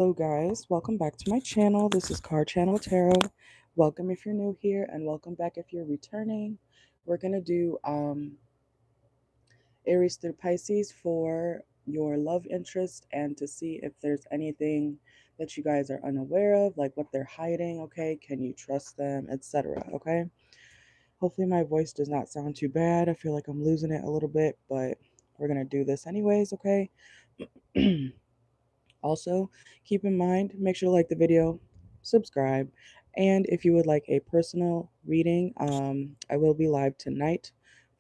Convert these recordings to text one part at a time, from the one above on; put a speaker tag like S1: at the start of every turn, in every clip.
S1: Hello guys, welcome back to my channel. This is CarChanneledTarot. Welcome if you're new here and welcome back if you're returning. We're going to do Aries through Pisces for your love interest and to see if there's anything that you guys are unaware of, like what they're hiding, okay? Can you trust them, etc., okay? Hopefully my voice does not sound too bad. I feel like I'm losing it a little bit, but we're going to do this anyways, okay? Also, keep in mind, make sure to like the video, subscribe, and if you would like a personal reading, I will be live tonight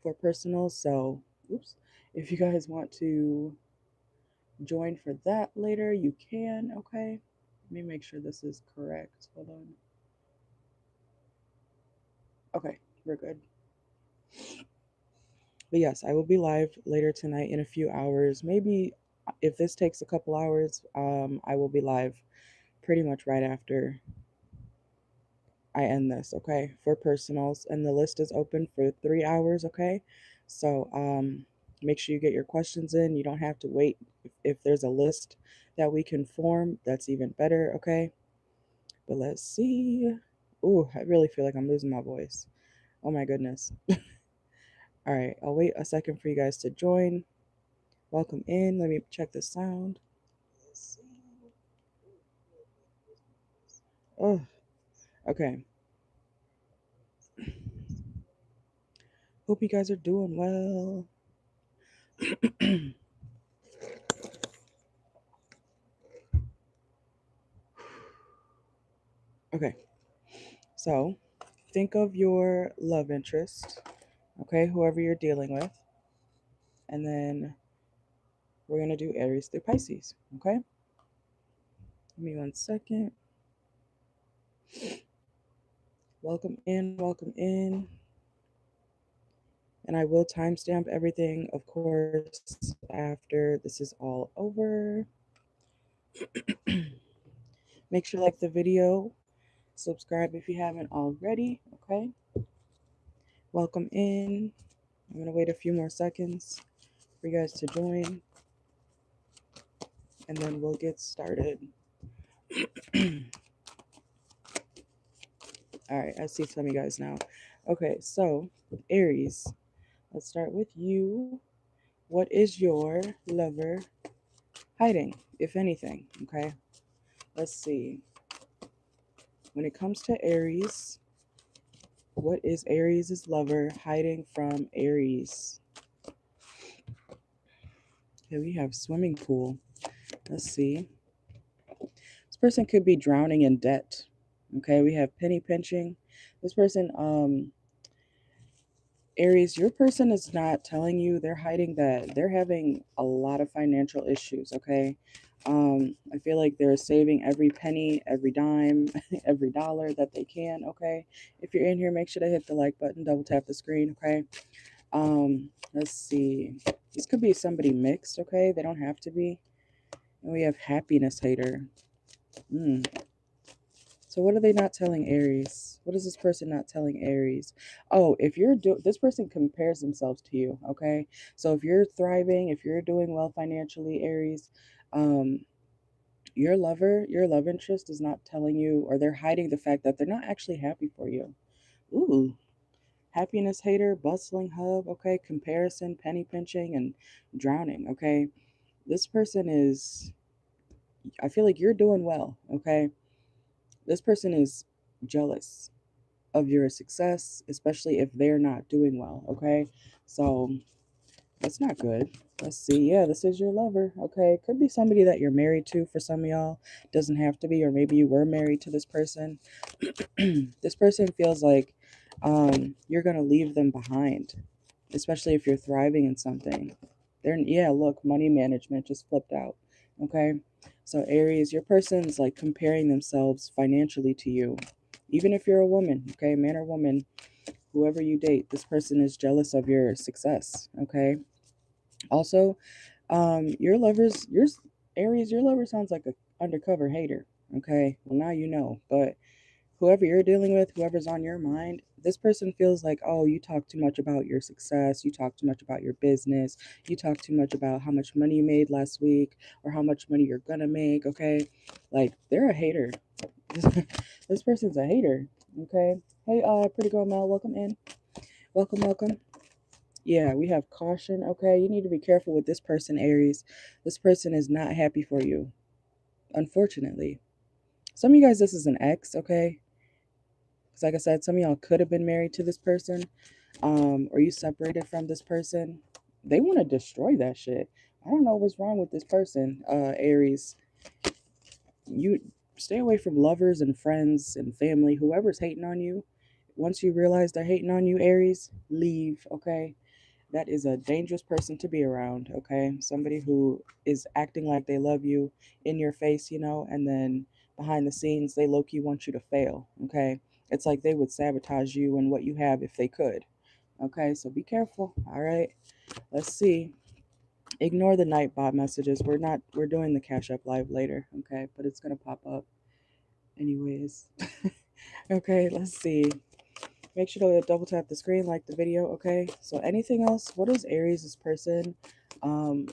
S1: for personal. So, oops, if you guys want to join for that later, you can. Okay, let me make sure this is correct. Hold on. Okay, we're good. But yes, I will be live later tonight in a few hours. Maybe if this takes a couple hours, I will be live pretty much right after I end this, okay, for personals, and the list is open for 3 hours, okay? So make sure you get your questions in. You don't have to wait. If there's a list that we can form, that's even better, okay? But let's see. Ooh, I really feel like I'm losing my voice. Oh my goodness. All right, I'll wait a second for you guys to join. Welcome in. Let me check the sound. Oh, okay. Hope you guys are doing well. Okay, so think of your love interest, okay, whoever you're dealing with, and then we're going to do Aries through Pisces, okay? Give me 1 second. Welcome in, welcome in. And I will timestamp everything, of course, after this is all over. Make sure to like the video, subscribe if you haven't already, okay? Welcome in. I'm going to wait a few more seconds for you guys to join, and then we'll get started. All right, I see some of you guys now. Okay, so Aries, let's start with you. What is your lover hiding, if anything? Okay, let's see. When it comes to Aries, what is Aries' lover hiding from Aries? Okay, we have swimming pool. Let's see. This person could be drowning in debt. Okay, we have penny pinching. This person, Aries, your person is not telling you, they're hiding that they're having a lot of financial issues, okay? I feel like they're saving every penny, every dime, every dollar that they can, okay? If you're in here, make sure to hit the like button, double tap the screen, okay? Let's see. This could be somebody mixed, okay? They don't have to be. And we have happiness hater. So what are they not telling Aries? What is this person not telling Aries? Oh, if you're this person compares themselves to you, okay? So if you're thriving, if you're doing well financially, Aries, your love interest is not telling you, or they're hiding the fact that they're not actually happy for you. Ooh, happiness hater, bustling hub, okay? Comparison, penny pinching, and drowning, okay? This person is, I feel like you're doing well, okay? This person is jealous of your success, especially if they're not doing well, okay? So that's not good. Let's see. Yeah, this is your lover, okay? It could be somebody that you're married to for some of y'all. Doesn't have to be, or maybe you were married to this person. This person feels like you're going to leave them behind, especially if you're thriving in something. Yeah, look, money management just flipped out, okay? So Aries, your person's like comparing themselves financially to you. Even if you're a woman, okay, man or woman, whoever you date, this person is jealous of your success, okay? Also, Aries, your lover sounds like an undercover hater, okay? Well, now you know, but whoever you're dealing with, whoever's on your mind, This person feels like, oh, you talk too much about your success, you talk too much about your business, you talk too much about how much money you made last week or how much money you're gonna make, okay? Like, they're a hater. This person's a hater, okay? Hey, pretty girl Mel, welcome in. Welcome, welcome. Yeah, we have caution, okay? You need to be careful with this person, Aries. This person is not happy for you, unfortunately. Some of you guys, this is an ex, okay? Because like I said, some of y'all could have been married to this person, or you separated from this person. They want to destroy that shit. I don't know what's wrong with this person, Aries. You stay away from lovers and friends and family, whoever's hating on you. Once you realize they're hating on you, Aries, leave, okay? That is a dangerous person to be around, okay? Somebody who is acting like they love you in your face, and then behind the scenes, they low-key want you to fail, okay? It's like they would sabotage you and what you have if they could, okay? So be careful, all right? Let's see. Ignore the Nightbot messages. We're doing the Cash App Live later, okay? But it's going to pop up anyways. Okay, let's see. Make sure to double tap the screen, like the video, okay? So anything else? What is Aries' person um,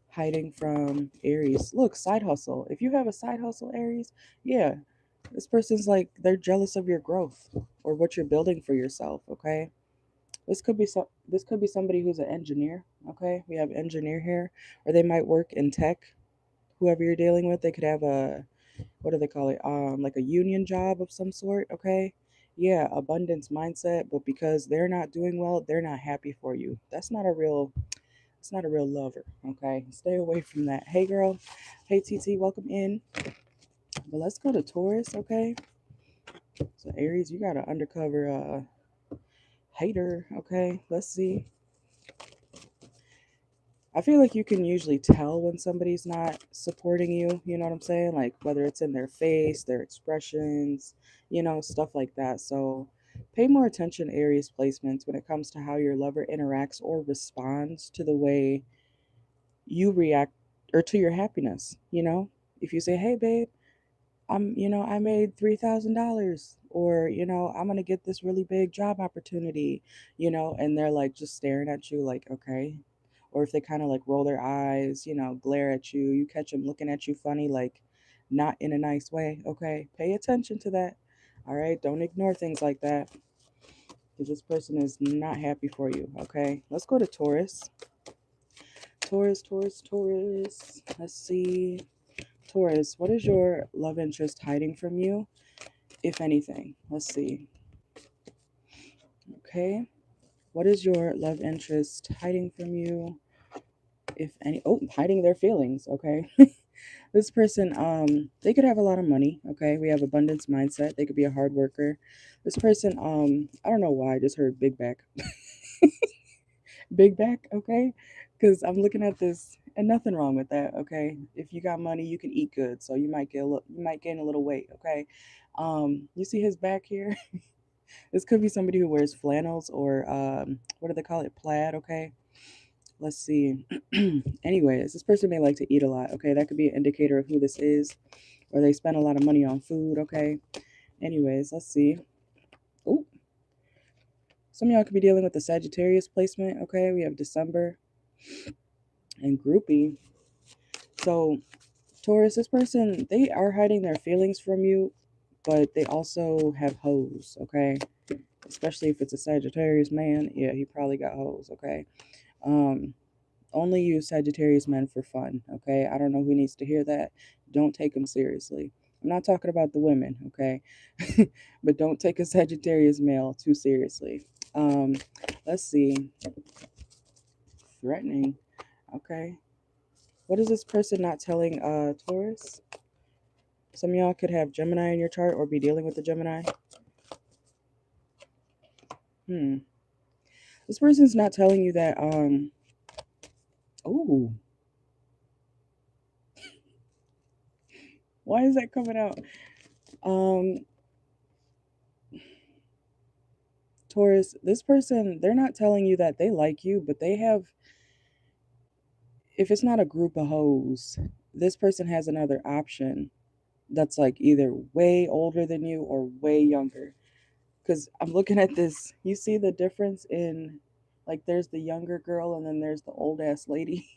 S1: hiding from Aries? Look, side hustle. If you have a side hustle, Aries, yeah, this person's like, they're jealous of your growth or what you're building for yourself, okay? This could be somebody who's an engineer, okay? We have engineer here, or they might work in tech. Whoever you're dealing with, they could have a, what do they call it? Like a union job of some sort, okay? Yeah, abundance mindset, but because they're not doing well, they're not happy for you. It's not a real lover, okay? Stay away from that. Hey girl. Hey TT, welcome in. But let's go to Taurus, okay? So Aries, you got an undercover hater, okay? Let's see. I feel like you can usually tell when somebody's not supporting you, you know what I'm saying? Like whether it's in their face, their expressions, stuff like that. So pay more attention, Aries placements, when it comes to how your lover interacts or responds to the way you react or to your happiness. If you say, hey, babe, I made $3,000, or, I'm going to get this really big job opportunity, and they're like just staring at you like, okay. Or if they kind of like roll their eyes, glare at you, you catch them looking at you funny, like not in a nice way. Okay. Pay attention to that. All right. Don't ignore things like that because this person is not happy for you. Okay. Let's go to Taurus. Taurus, Taurus, Taurus. Let's see. Taurus, what is your love interest hiding from you, if anything? Let's see. Okay. What is your love interest hiding from you, if any? Oh, hiding their feelings. Okay. This person, they could have a lot of money. Okay. We have abundance mindset. They could be a hard worker. This person, I don't know why I just heard big back. Big back. Okay. Because I'm looking at this and nothing wrong with that. Okay. If you got money, you can eat good. So you might you might gain a little weight. Okay. You see his back here? This could be somebody who wears flannels or what do they call it? Plaid, okay? Let's see. Anyways, this person may like to eat a lot, okay? That could be an indicator of who this is, or they spend a lot of money on food, okay? Anyways, let's see. Oh, some of y'all could be dealing with the Sagittarius placement, okay? We have December and groupie. So, Taurus, this person, they are hiding their feelings from you, but they also have hoes, okay? Especially if it's a Sagittarius man, yeah, he probably got hoes, okay? Um, Only use Sagittarius men for fun, okay? I don't know who needs to hear that. Don't take them seriously. I'm not talking about the women, okay? But don't take a Sagittarius male too seriously. Um, let's see. Threatening, okay? What is this person not telling Taurus? Some of y'all could have Gemini in your chart or be dealing with the Gemini. This person's not telling you that oh, why is that coming out? Um Taurus, this person, they're not telling you that they like you, but they have, if it's not a group of hoes, this person has another option that's like either way older than you or way younger. Because I'm looking at this. You see the difference in, like, there's the younger girl and then there's the old ass lady.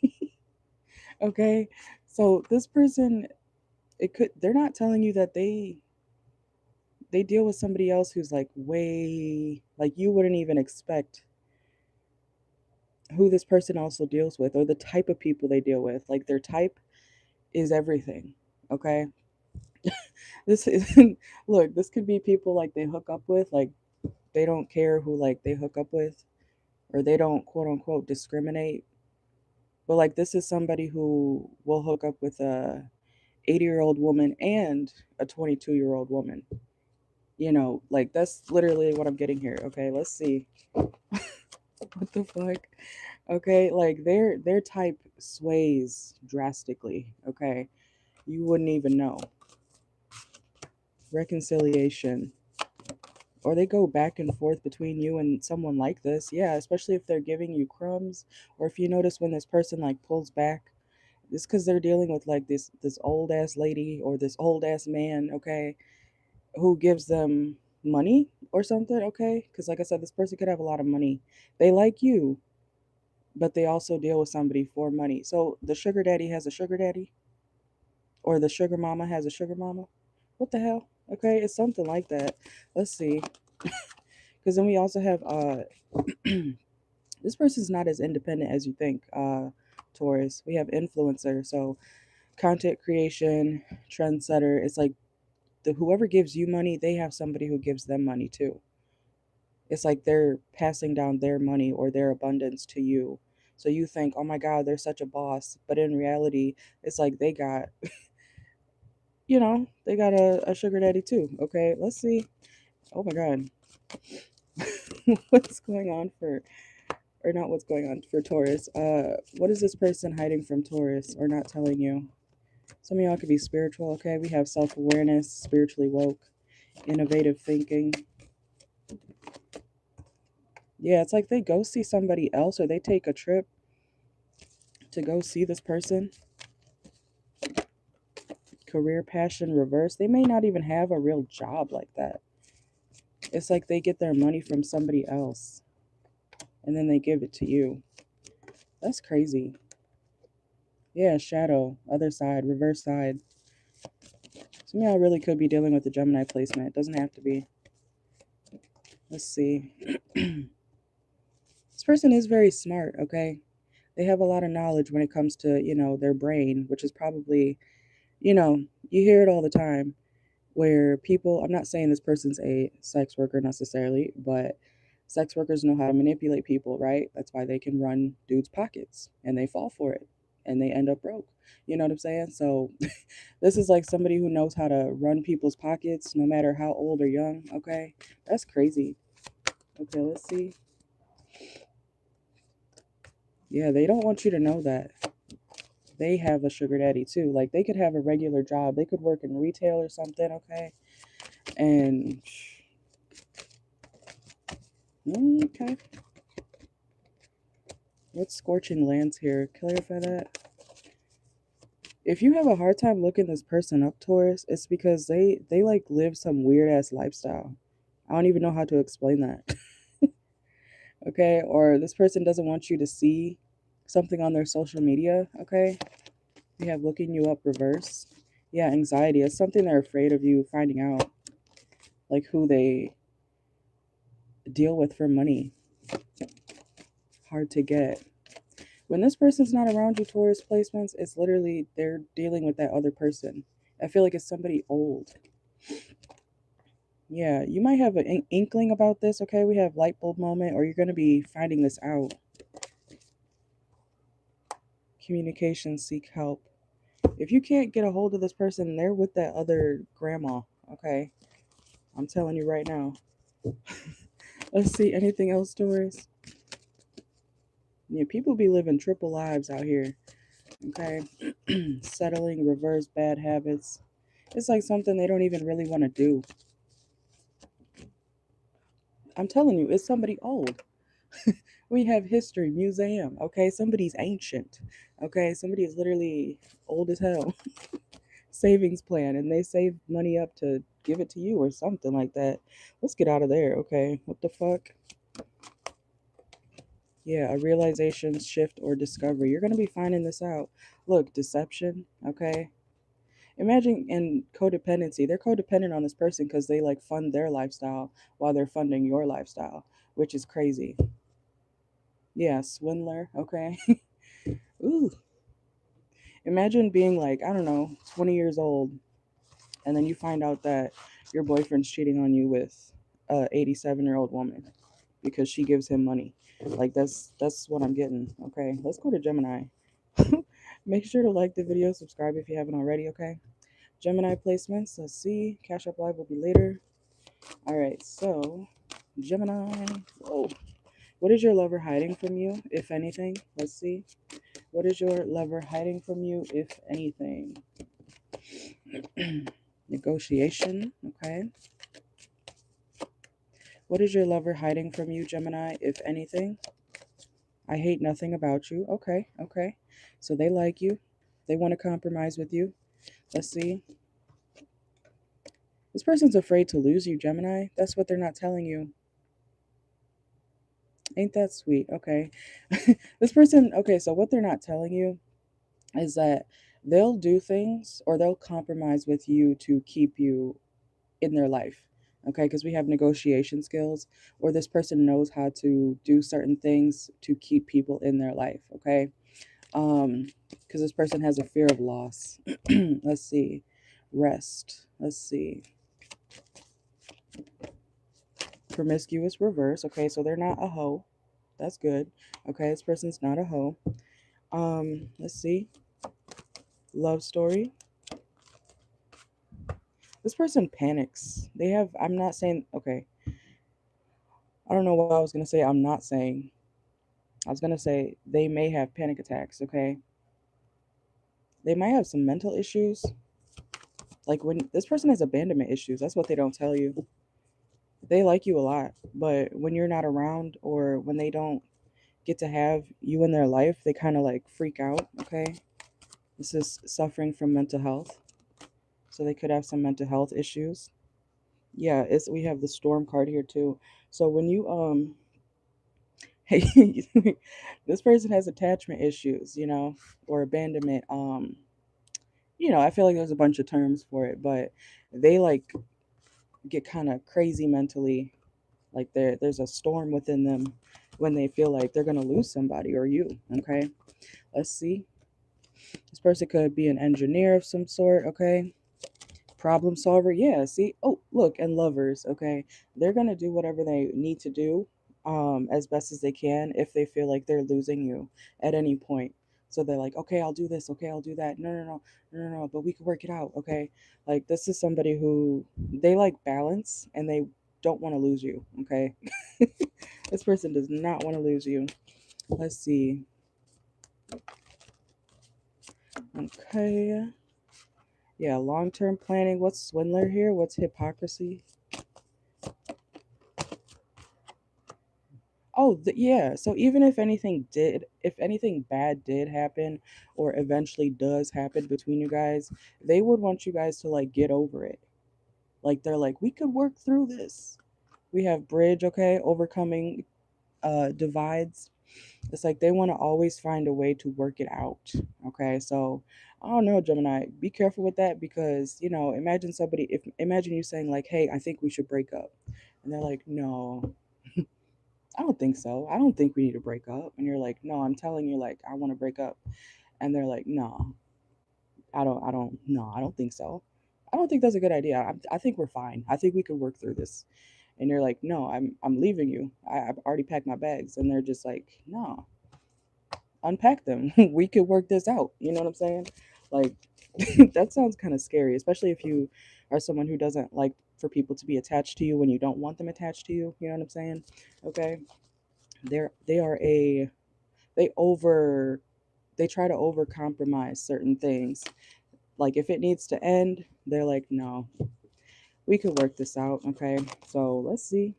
S1: Okay. So this person, they're not telling you that they deal with somebody else who's like way, like, you wouldn't even expect who this person also deals with, or the type of people they deal with. Like, their type is everything. Okay. This is look, this could be people like they hook up with, like, they don't care who like they hook up with, or they don't quote unquote discriminate. But like, this is somebody who will hook up with a 80-year-old woman and a 22-year-old woman. Like, that's literally what I'm getting here. Okay, let's see. What the fuck? Okay, like, their type sways drastically. Okay, you wouldn't even know. Reconciliation. Or they go back and forth between you and someone like this. Yeah, especially if they're giving you crumbs, or if you notice when this person like pulls back, it's because they're dealing with like this old ass lady or this old ass man, okay, who gives them money or something, okay? Because like I said, this person could have a lot of money. They like you, but they also deal with somebody for money. So the sugar daddy has a sugar daddy, or the sugar mama has a sugar mama. What the hell? Okay, it's something like that. Let's see. Because then we also have this person's not as independent as you think, Taurus. We have influencer, so content creation, trendsetter. It's like the whoever gives you money, they have somebody who gives them money too. It's like they're passing down their money or their abundance to you. So you think, oh my God, they're such a boss. But in reality, it's like they got a sugar daddy too. Okay, let's see. Oh my God. What's going on for, or not what's going on for Taurus? What is this person hiding from Taurus or not telling you? Some of y'all could be spiritual, okay? We have self awareness, spiritually woke, innovative thinking. Yeah, it's like they go see somebody else, or they take a trip to go see this person. Career passion reverse. They may not even have a real job like that. It's like they get their money from somebody else and then they give it to you. That's crazy. Yeah, shadow, other side, reverse side. Some of y'all really could be dealing with the Gemini placement. It doesn't have to be. Let's see. This person is very smart, okay? They have a lot of knowledge when it comes to, their brain, which is probably, you hear it all the time where people, I'm not saying this person's a sex worker necessarily, but sex workers know how to manipulate people, right? That's why they can run dudes' pockets and they fall for it and they end up broke. You know what I'm saying? So this is like somebody who knows how to run people's pockets no matter how old or young, okay? That's crazy. Okay, let's see. Yeah, they don't want you to know that they have a sugar daddy too. Like, they could have a regular job. They could work in retail or something, okay? And okay. What's scorching lands here? Clarify that. If you have a hard time looking this person up, Taurus, it's because they like live some weird ass lifestyle. I don't even know how to explain that. Okay? Or this person doesn't want you to see something on their social media, okay? We have looking you up reverse. Yeah, anxiety. It's something they're afraid of you finding out, like who they deal with for money. Hard to get. When this person's not around you, Taurus placements, it's literally they're dealing with that other person. I feel like it's somebody old. Yeah, you might have an inkling about this, okay? We have light bulb moment, or you're going to be finding this out. Communication, seek help. If you can't get a hold of this person, they're with that other grandma, okay? I'm telling you right now. Let's see, anything else, Taurus? Yeah, people be living triple lives out here, okay? Settling, reverse bad habits. It's like something they don't even really want to do. I'm telling you, it's somebody old. We have history, museum, okay? Somebody's ancient, okay? Somebody is literally old as hell. Savings plan, and they save money up to give it to you or something like that. Let's get out of there, okay? What the fuck? Yeah, a realization, shift, or discovery. You're going to be finding this out. Look, deception, okay? Imagine in codependency, they're codependent on this person because they like fund their lifestyle while they're funding your lifestyle, which is crazy. Yeah, swindler, okay? Ooh. Imagine being like, I don't know, 20 years old, and then you find out that your boyfriend's cheating on you with a 87-year-old woman because she gives him money. Like that's what I'm getting. Okay, let's go to Gemini. Make sure to like the video, subscribe if you haven't already, okay? Gemini placements, let's see. Cash Up Live will be later. All right, so Gemini. Whoa. What is your lover hiding from you, if anything? Let's see. What is your lover hiding from you, if anything? Negotiation, okay. What is your lover hiding from you, Gemini, if anything? I hate nothing about you. Okay, okay. So they like you. They want to compromise with you. Let's see. This person's afraid to lose you, Gemini. That's what they're not telling you. Ain't that sweet? Okay. This person, okay, so what they're not telling you is that they'll do things or they'll compromise with you to keep you in their life. Okay, because we have negotiation skills, or this person knows how to do certain things to keep people in their life. Okay, because this person has a fear of loss. Let's see, rest. Let's see, promiscuous reverse. Okay, so they're not a hoe. That's good. Okay, this person's not a hoe. Let's see, love story. This person panics. They have, I'm not saying, okay, I don't know what I was going to say. I'm not saying. I was going to say they may have panic attacks, okay? They might have some mental issues. Like when this person has abandonment issues, that's what they don't tell you. They like you a lot, but when you're not around or when they don't get to have you in their life, they kind of like freak out, okay? This is suffering from mental health. So they could have some mental health issues. Yeah, it's we have the storm card here too. So when you hey, this person has attachment issues, or abandonment. I feel like there's a bunch of terms for it, but they like get kind of crazy mentally. Like there's a storm within them when they feel like they're gonna lose somebody or you. Okay, let's see. This person could be an engineer of some sort. Okay, problem solver. Yeah. See. Oh, look, and lovers. Okay, they're gonna do whatever they need to do as best as they can if they feel like they're losing you at any point. So they're like, okay, I'll do this. Okay, I'll do that. No, no, no, no, no, no. But we can work it out. Okay. Like this is somebody who they like balance and they don't want to lose you. Okay. This person does not want to lose you. Let's see. Okay. Yeah, long-term planning. What's swindler here? What's hypocrisy? Oh, yeah. So even if anything bad did happen or eventually does happen between you guys, they would want you guys to like get over it. Like they're like, we could work through this. We have bridge, okay, overcoming divides. It's like they want to always find a way to work it out. Okay, so I don't know, Gemini. Be careful with that because imagine you saying like, hey, I think we should break up, and they're like, no. I don't think so. I don't think we need to break up. And you're like, no, I'm telling you, like, I want to break up. And they're like, no, no, I don't think so. I don't think that's a good idea. I think we're fine. I think we can work through this. And you're like, no, I'm leaving you. I've already packed my bags. And they're just like, no, unpack them. We could work this out. You know what I'm saying? Like, that sounds kind of scary, especially if you are someone who doesn't like for people to be attached to you when you don't want them attached to you. You know what I'm saying? Okay. They are a they over they try to over compromise certain things. Like if it needs to end, they're like, no, we could work this out. Okay, so let's see.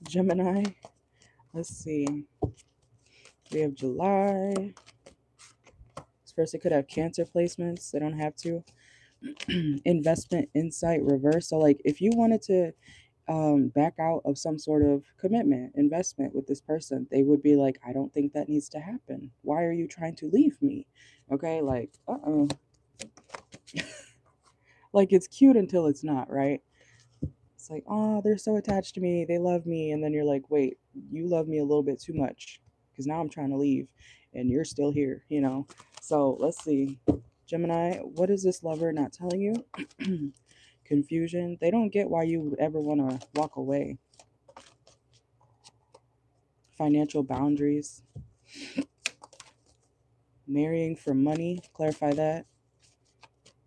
S1: Gemini, let's see. We have July. This person could have Cancer placements. They don't have to. Investment insight reverse. So like if you wanted to back out of some sort of commitment, investment with this person, they would be like, I don't think that needs to happen. Why are you trying to leave me? Okay, like, like it's cute until it's not, right? It's like, oh, they're so attached to me, they love me, and then you're like, wait, you love me a little bit too much because now I'm trying to leave and you're still here, you know? So let's see. Gemini, what is this lover not telling you? Confusion. They don't get why you would ever want to walk away. Financial boundaries. Marrying for money. Clarify that.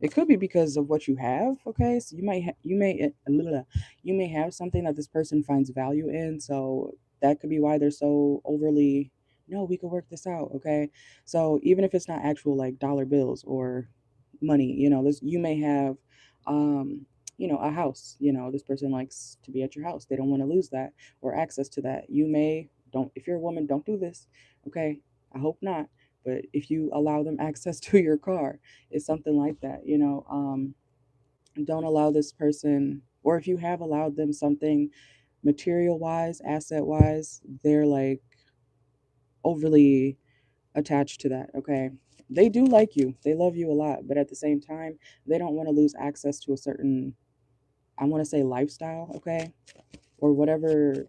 S1: It could be because of what you have. Okay, so you may have something that this person finds value in. So that could be why they're so overly. No, we could work this out. Okay, so even if it's not actual like dollar bills or money, this you may have, um, a house. This person likes to be at your house. They don't want to lose that or access to that. You may don't. If you're a woman, don't do this. Okay, I hope not. But if you allow them access to your car, it's something like that. Don't allow this person, or if you have allowed them something material wise, asset wise, they're like overly attached to that. Okay, they do like you, they love you a lot, but at the same time, they don't want to lose access to a certain, I want to say, lifestyle. Okay, or whatever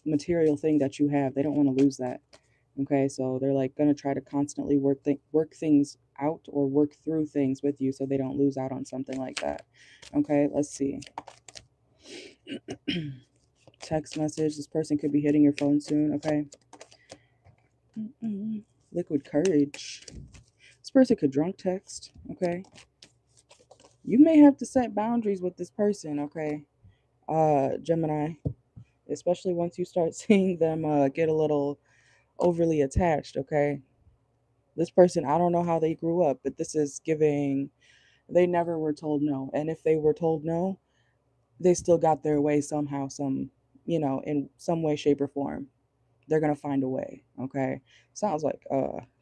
S1: material thing that you have, they don't want to lose that. Okay, so they're like gonna try to constantly work things out or work through things with you so they don't lose out on something like that. Okay, let's see. Text message. This person could be hitting your phone soon. Okay. Liquid courage. This person could drunk text. Okay. You may have to set boundaries with this person. Okay. Gemini, especially once you start seeing them get a little overly attached. Okay. This person, I don't know how they grew up, but this is giving, they never were told no. And if they were told no, they still got their way somehow, in some way, shape, or form. They're going to find a way. Okay. Sounds like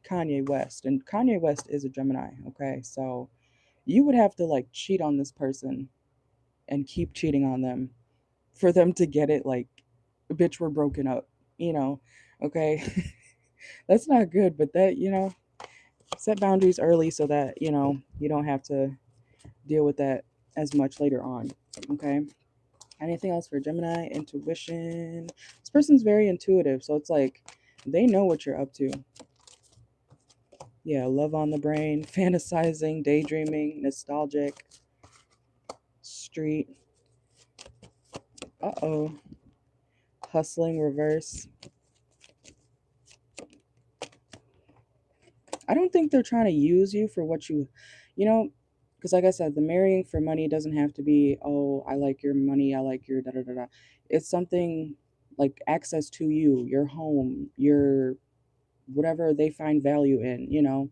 S1: Kanye West. And Kanye West is a Gemini. Okay. So you would have to like cheat on this person and keep cheating on them for them to get it like, bitch, we're broken up, you know? Okay. That's not good, but set boundaries early so that, you don't have to deal with that as much later on. Okay. Anything else for Gemini? Intuition. This person's very intuitive, so it's like they know what you're up to. Yeah, love on the brain, fantasizing, daydreaming, nostalgic, street. Uh-oh. Hustling reverse. I don't think they're trying to use you for what you know, because like I said, the marrying for money doesn't have to be, oh, I like your money, I like your da da da da. It's something like access to you, your home, your whatever they find value in.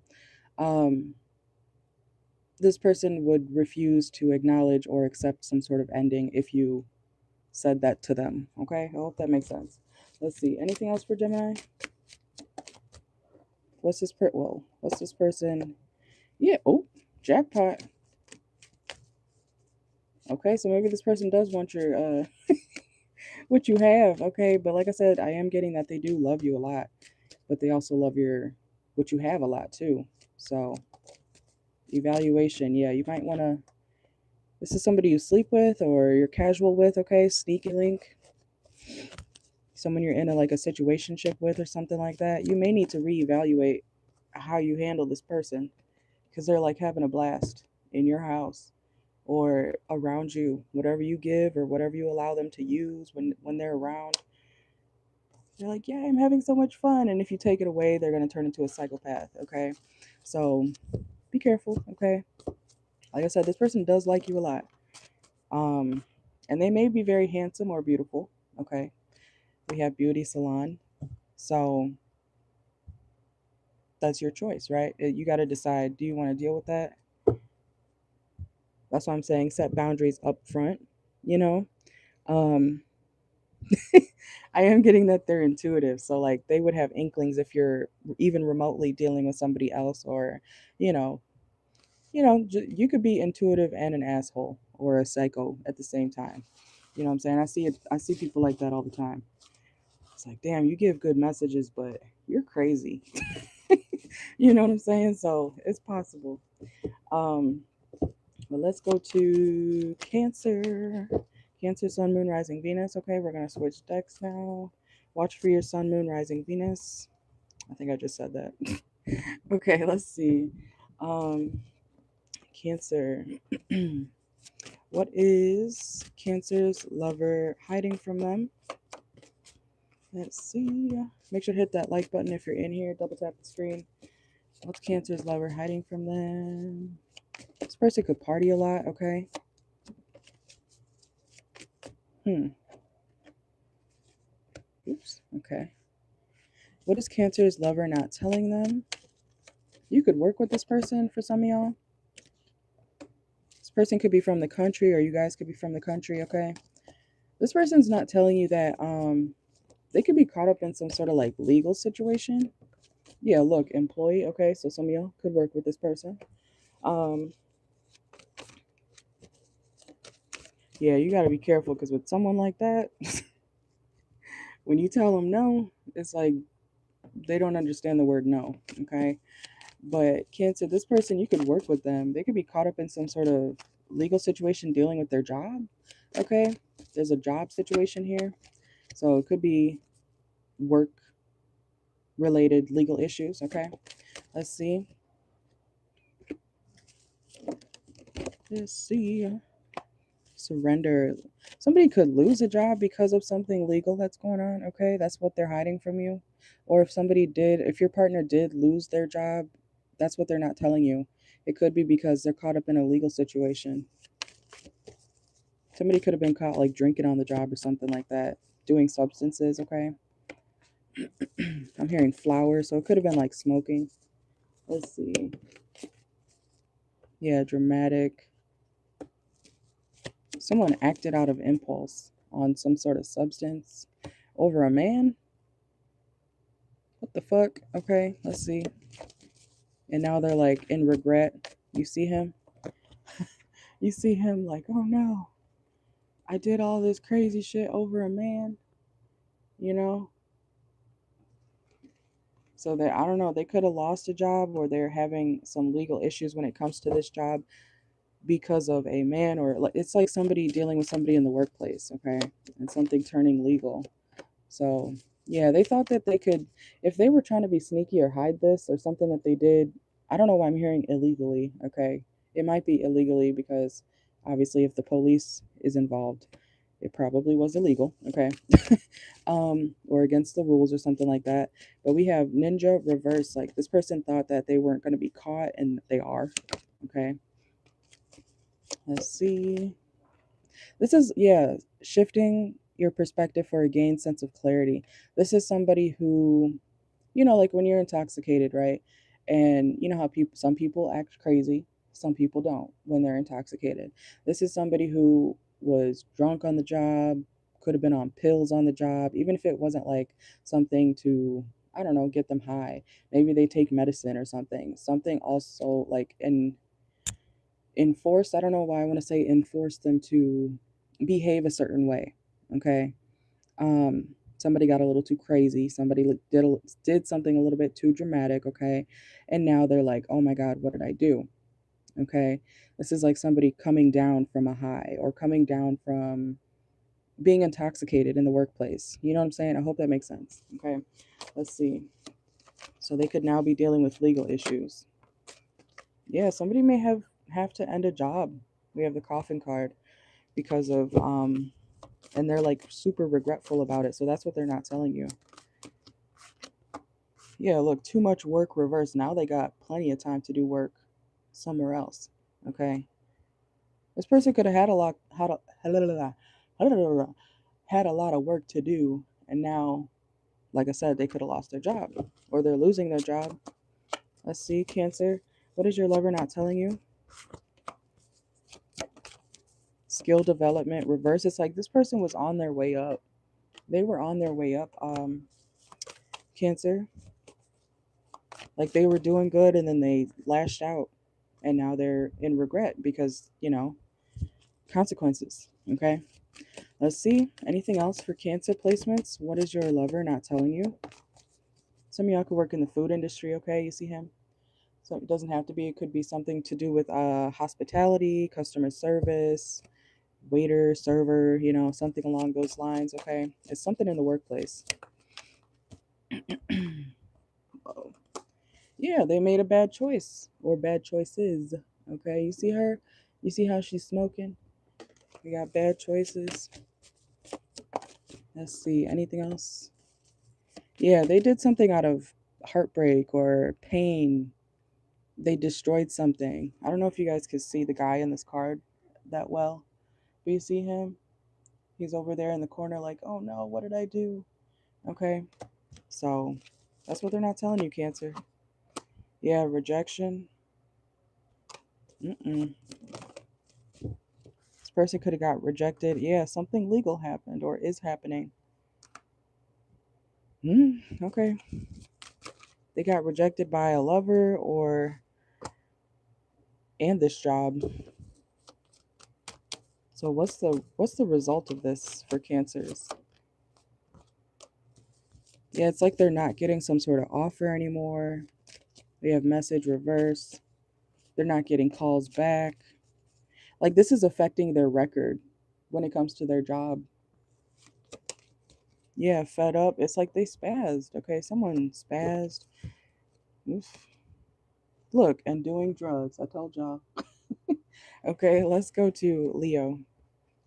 S1: Um, this person would refuse to acknowledge or accept some sort of ending if you said that to them. Okay, I hope that makes sense. Let's see. Anything else for Gemini? What's this person? Yeah. Oh, jackpot. Okay, so maybe this person does want your what you have. Okay, but like I said, I am getting that they do love you a lot, but they also love your what you have a lot too. So evaluation. Yeah, you might want to. This is somebody you sleep with or you're casual with. Okay, sneaky link. Someone you're in a situationship with or something like that. You may need to reevaluate how you handle this person because they're like having a blast in your house or around you. Whatever you give or whatever you allow them to use when they're around, they're like, yeah, I'm having so much fun. And if you take it away, they're going to turn into a psychopath. Okay, so be careful. Okay, like I said, this person does like you a lot, um and they may be very handsome or beautiful. Okay, we have beauty salon, so that's your choice, right? You got to decide, do you want to deal with that? That's why I'm saying set boundaries up front, you know? Um, I am getting that they're intuitive. So, like, they would have inklings if you're even remotely dealing with somebody else or, you know, you know, you could be intuitive and an asshole or a psycho at the same time. You know what I'm saying? I see people like that all the time. It's like, damn, you give good messages, but you're crazy. You know what I'm saying? So it's possible. Um, but let's go to Cancer. Cancer, Sun, Moon, Rising, Venus. Okay, we're gonna switch decks now. Watch for your Sun, Moon, Rising, Venus. I think I just said that. Okay, let's see. Um, Cancer. What is Cancer's lover hiding from them? Let's see. Make sure to hit that like button if you're in here. Double tap the screen. What's Cancer's lover hiding from them? This person could party a lot, okay? Oops, okay. What is Cancer's lover not telling them? You could work with this person for some of y'all. This person could be from the country, or you guys could be from the country, okay? This person's not telling you that they could be caught up in some sort of like legal situation. Yeah, look, employee, okay? So some of y'all could work with this person. Yeah, you got to be careful because with someone like that, when you tell them no, it's like they don't understand the word no, okay? But Cancer, this person, you could work with them. They could be caught up in some sort of legal situation dealing with their job, okay? There's a job situation here. So it could be work related legal issues, okay? Let's see. Let's see. Surrender. Somebody could lose a job because of something legal that's going on, okay? That's what they're hiding from you. Or if your partner did lose their job, that's what they're not telling you. It could be because they're caught up in a legal situation. Somebody could have been caught like drinking on the job or something like that, doing substances, okay? I'm hearing flowers, so it could have been like smoking. Let's see. Yeah, dramatic. Someone acted out of impulse on some sort of substance over a man. What the fuck? Okay, let's see. And now they're like in regret. You see him? You see him like, oh no, I did all this crazy shit over a man, you know? So that, I don't know, they could have lost a job or they're having some legal issues when it comes to this job because of a man, or like it's like somebody dealing with somebody in the workplace, okay? And something turning legal. So yeah, they thought that they could, if they were trying to be sneaky or hide this or something that they did, I don't know why I'm hearing illegally, okay? It might be illegally because obviously if the police is involved, it probably was illegal, okay? Or against the rules or something like that. But we have ninja reverse, like this person thought that they weren't going to be caught and they are, okay? Let's see. This is, yeah, shifting your perspective for a gained sense of clarity. This is somebody who, you know, like when you're intoxicated, right? And you know how some people act crazy, some people don't when they're intoxicated. This is somebody who was drunk on the job, could have been on pills on the job, even if it wasn't like something to, I don't know, get them high. Maybe they take medicine or something. Something also like enforce, I don't know why I want to say enforce them to behave a certain way, okay? Somebody got a little too crazy, somebody did something a little bit too dramatic, okay? And now they're like, oh my god, what did I do? Okay, this is like somebody coming down from a high or coming down from being intoxicated in the workplace. You know what I'm saying? I hope that makes sense. Okay, let's see. So they could now be dealing with legal issues. Yeah, somebody may have to end a job. We have the coffin card because of and they're like super regretful about it. So that's what they're not telling you. Yeah, look, too much work reverse. Now they got plenty of time to do work somewhere else. Okay. This person could have had a lot of work to do, and now, like I said, they could have lost their job or they're losing their job. Let's see, Cancer. What is your lover not telling you? Skill development reverse. It's like this person was on their way up. They were on their way up. Cancer. Like they were doing good and then they lashed out and now they're in regret because, you know, consequences. Okay, let's see. Anything else for Cancer placements? What is your lover not telling you? Some of y'all could work in the food industry. Okay, you see him? So it doesn't have to be. It could be something to do with hospitality, customer service, waiter, server, you know, something along those lines. Okay, it's something in the workplace. Whoa. Yeah, they made a bad choice or bad choices. Okay, you see her? You see how she's smoking? We got bad choices. Let's see, anything else? Yeah, they did something out of heartbreak or pain. They destroyed something. I don't know if you guys could see the guy in this card that well. But you see him? He's over there in the corner like, oh no, what did I do? Okay, so that's what they're not telling you, Cancer. Yeah, rejection. Mm-mm. This person could have got rejected. Yeah, something legal happened or is happening. Okay. They got rejected by a lover or and this job. So what's the result of this for Cancers? Yeah, it's like they're not getting some sort of offer anymore. We have message reverse. They're not getting calls back. Like this is affecting their record when it comes to their job. Yeah, fed up. It's like they spazzed. Okay, someone spazzed. Oof. Look, and doing drugs. I told y'all. Okay, let's go to Leo.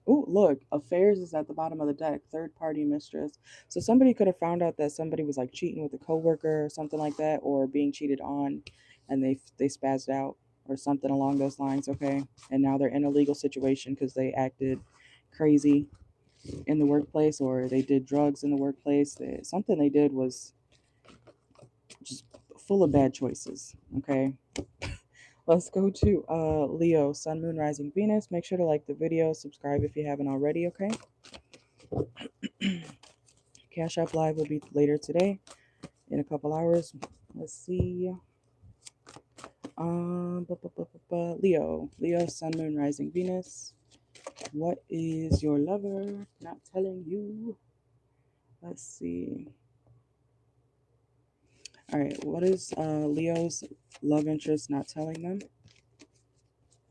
S1: Oh, look, affairs is at the bottom of the deck. Third party mistress. So somebody could have found out that somebody was like cheating with a coworker or something like that, or being cheated on, and they spazzed out or something along those lines. Okay, and now they're in a legal situation because they acted crazy in the workplace, or they did drugs in the workplace. Something they did was just full of bad choices. Okay. Let's go to Leo, Sun, Moon, Rising, Venus. Make sure to like the video, subscribe if you haven't already, okay? Cash App Live will be later today in a couple hours. Let's see. Leo, Sun, Moon, Rising, Venus. What is your lover not telling you? Let's see. All right, what is Leo's love interest not telling them?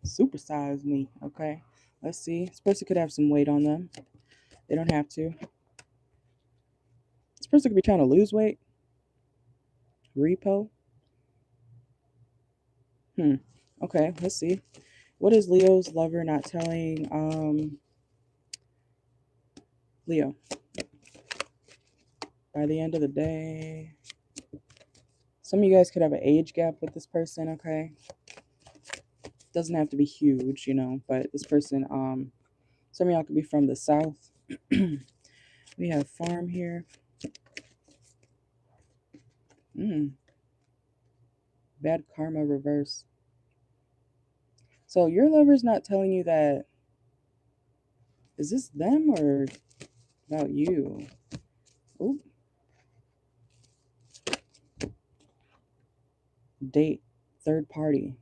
S1: Supersize me, okay? Let's see. This person could have some weight on them. They don't have to. This person could be trying to lose weight. Repo. Okay, let's see. What is Leo's lover not telling Leo? By the end of the day. Some of you guys could have an age gap with this person, okay? Doesn't have to be huge, you know, but this person, some of y'all could be from the south. We have farm here. Bad karma reverse. So your lover's not telling you that. Is this them or about you? Oop. Date. Third party.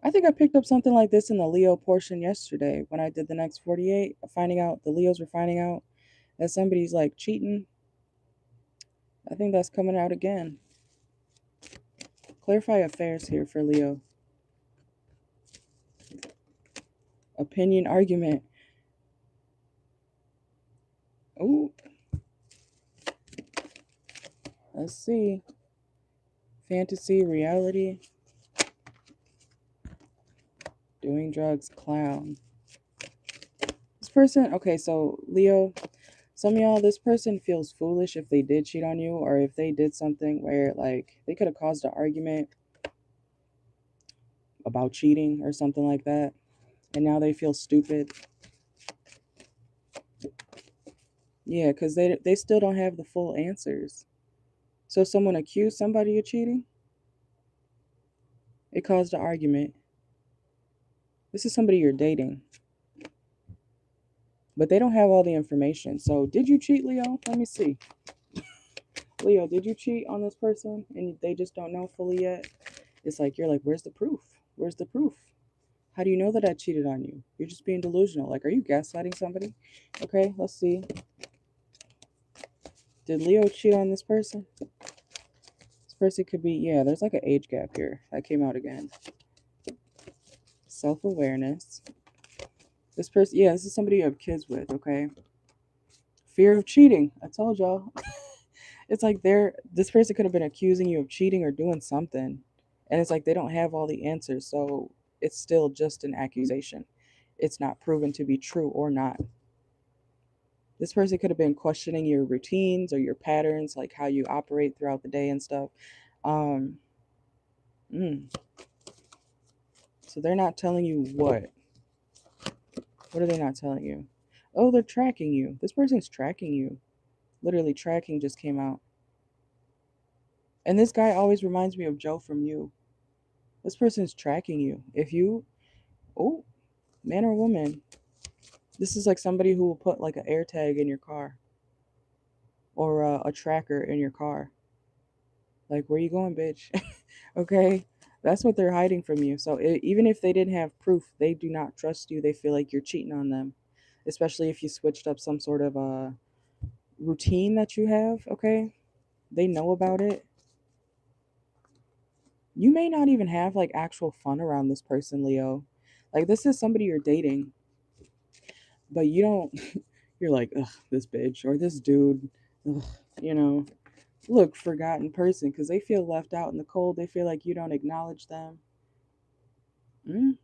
S1: I think I picked up something like this in the Leo portion yesterday when I did the next 48. The Leos were finding out that somebody's like cheating. I think that's coming out again. Clarify affairs here for Leo. Opinion argument. Ooh. Let's see. Fantasy, reality. Doing drugs, clown. This person, okay, so Leo, some of y'all, this person feels foolish if they did cheat on you or if they did something where like they could have caused an argument about cheating or something like that. And now they feel stupid. Yeah, because they still don't have the full answers. So someone accused somebody of cheating. It caused an argument. This is somebody you're dating. But they don't have all the information. So did you cheat, Leo? Let me see. Leo, did you cheat on this person and they just don't know fully yet? It's like, you're like, where's the proof? Where's the proof? How do you know that I cheated on you? You're just being delusional. Like, are you gaslighting somebody? Okay, let's see. Did Leo cheat on this person? This person could be, yeah, there's like an age gap here. That came out again. Self-awareness. This person, yeah, this is somebody you have kids with, okay? Fear of cheating. I told y'all. It's like this person could have been accusing you of cheating or doing something. And it's like they don't have all the answers. So it's still just an accusation. It's not proven to be true or not. This person could have been questioning your routines or your patterns, like how you operate throughout the day and stuff. Um, mm. So they're not telling you what? What are they not telling you? Oh, they're tracking you. This person's tracking you. Literally, tracking just came out. And this guy always reminds me of Joe from You. This person's tracking you. If you, oh, man or woman, this is like somebody who will put like an air tag in your car or a tracker in your car. Like, where you going, bitch? Okay, that's what they're hiding from you. So even if they didn't have proof, they do not trust you. They feel like you're cheating on them, especially if you switched up some sort of routine that you have. Okay, they know about it. You may not even have like actual fun around this person, Leo. Like, this is somebody you're dating, but you don't. You're like, ugh, this bitch or this dude. Ugh, you know, look, forgotten person, because they feel left out in the cold. They feel like you don't acknowledge them. Mm?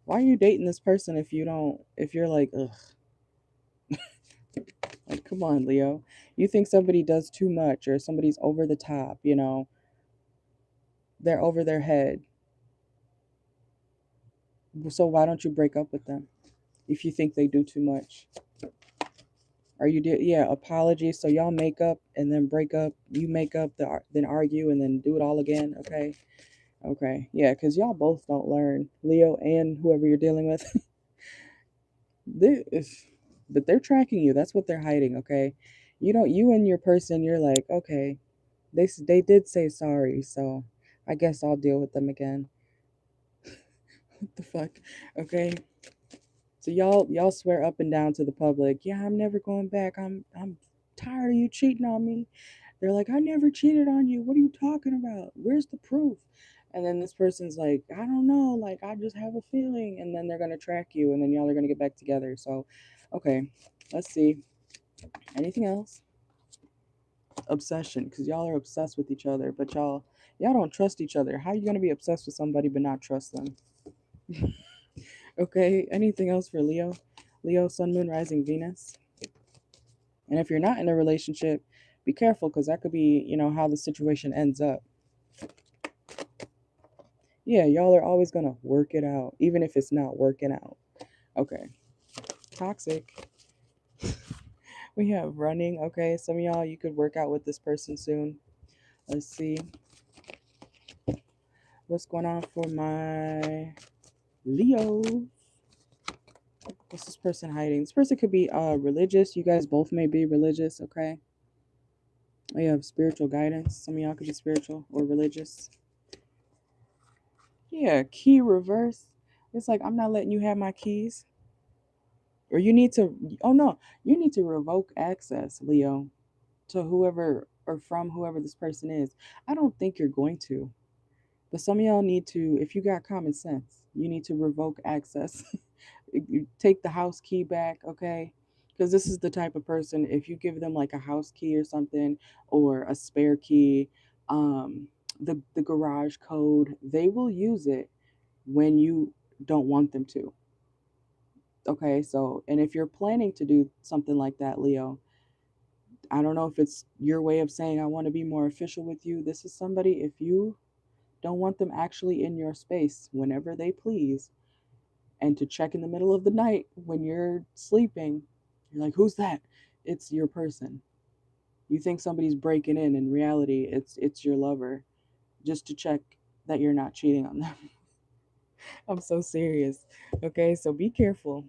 S1: Why are you dating this person if you don't, if you're like, ugh, like, come on, Leo. You think somebody does too much or somebody's over the top, they're over their head. So why don't you break up with them if you think they do too much? Are you yeah, apologies. So y'all make up and then break up. You make up, then argue and then do it all again. Okay. Okay. Yeah, because y'all both don't learn, Leo and whoever you're dealing with. this, but they're tracking you. That's what they're hiding. Okay. You and your person, you're like, okay, they did say sorry, so I guess I'll deal with them again. What the fuck? Okay. So y'all swear up and down to the public, yeah, I'm never going back. I'm tired of you cheating on me. They're like, I never cheated on you. What are you talking about? Where's the proof? And then this person's like, I don't know, like, I just have a feeling. And then they're gonna track you and then y'all are gonna get back together. So okay, let's see. Anything else? Obsession, because y'all are obsessed with each other, but y'all don't trust each other. How are you gonna be obsessed with somebody but not trust them? Okay, anything else for Leo? Leo, Sun, Moon, Rising, Venus. And if you're not in a relationship, be careful, because that could be, how the situation ends up. Yeah, y'all are always gonna work it out, even if it's not working out. Okay. Toxic. We have running. Okay, some of y'all, you could work out with this person soon. Let's see. What's going on for my Leo? What's this person hiding? This person could be religious. You guys both may be religious, okay? We have spiritual guidance. Some of y'all could be spiritual or religious. Yeah, key reverse. It's like, I'm not letting you have my keys. Or you need to, oh no, you need to revoke access, Leo, to whoever or from whoever this person is. I don't think you're going to. But some of y'all need to, if you got common sense, you need to revoke access. You take the house key back, okay? Because this is the type of person, if you give them like a house key or something, or a spare key, um, the garage code, they will use it when you don't want them to. Okay, so, and if you're planning to do something like that, Leo, I don't know if it's your way of saying, I want to be more official with you. This is somebody, if you don't want them actually in your space whenever they please, and to check in the middle of the night when you're sleeping, you're like, who's that? It's your person. You think somebody's breaking in reality, it's your lover, just to check that you're not cheating on them. I'm so serious. Okay, so be careful.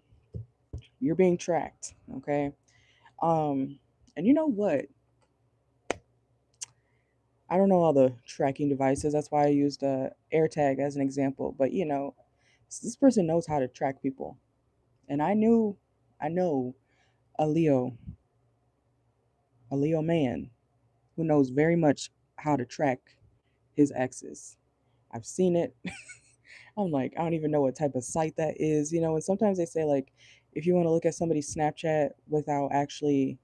S1: You're being tracked, okay? And you know what? I don't know all the tracking devices. That's why I used AirTag as an example. But you know, this person knows how to track people, and I know a Leo, a Leo man who knows very much how to track his exes. I've seen it. I'm like, I don't even know what type of site that is, you know. And sometimes they say like, if you want to look at somebody's Snapchat without actually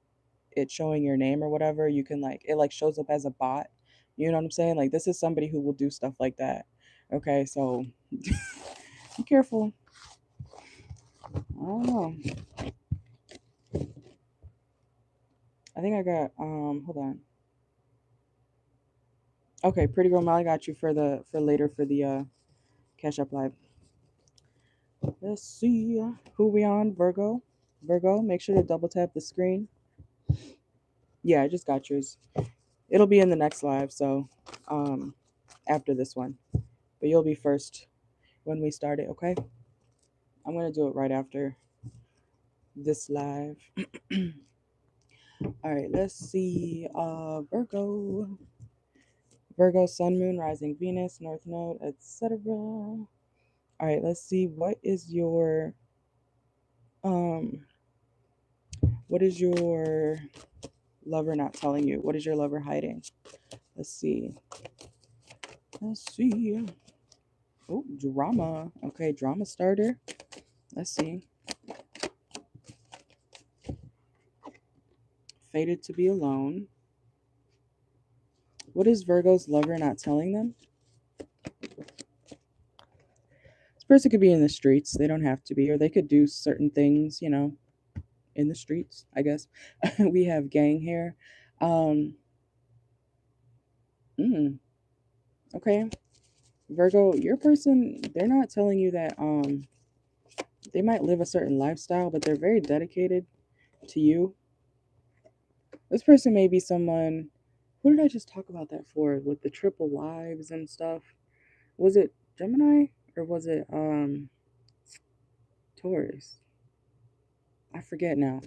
S1: it showing your name or whatever, you can like it like shows up as a bot. You know what I'm saying? Like this is somebody who will do stuff like that. Okay, so be careful. I don't know. I think I got hold on. Okay, pretty girl Molly got you for the for later for the cash up live. Let's see who we on. Virgo. Virgo, make sure to double tap the screen. Yeah, I just got yours. It'll be in the next live, so after this one. But you'll be first when we start it, okay? I'm gonna do it right after this live. All right, let's see. Virgo. Virgo, Sun, Moon, Rising, Venus, North Node, etc. All right, let's see. Um what is your lover not telling you? What is your lover hiding? Let's see. Let's see. Oh, drama. Okay, drama starter. Let's see. Fated to be alone. What is Virgo's lover not telling them? This person could be in the streets. They don't have to be, or they could do certain things, you know, in the streets, I guess. We have gang here. Um, mm, okay. Virgo, your person, they're not telling you that they might live a certain lifestyle, but they're very dedicated to you. This person may be someone. Who did I just talk about that for with the triple lives and stuff? Was it Gemini or was it Taurus? I forget now.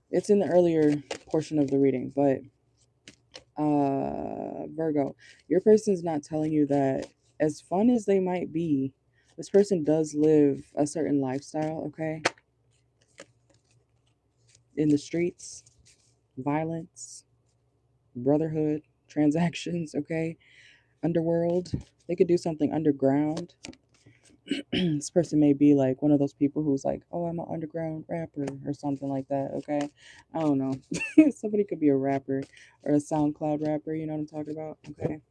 S1: It's in the earlier portion of the reading, but Virgo, your person's not telling you that as fun as they might be, this person does live a certain lifestyle, okay? In the streets, violence, brotherhood, transactions, okay? Underworld. They could do something underground. This person may be like one of those people who's like, oh, I'm an underground rapper or something like that, okay? I don't know. Somebody could be a rapper or a SoundCloud rapper, you know what I'm talking about? Okay.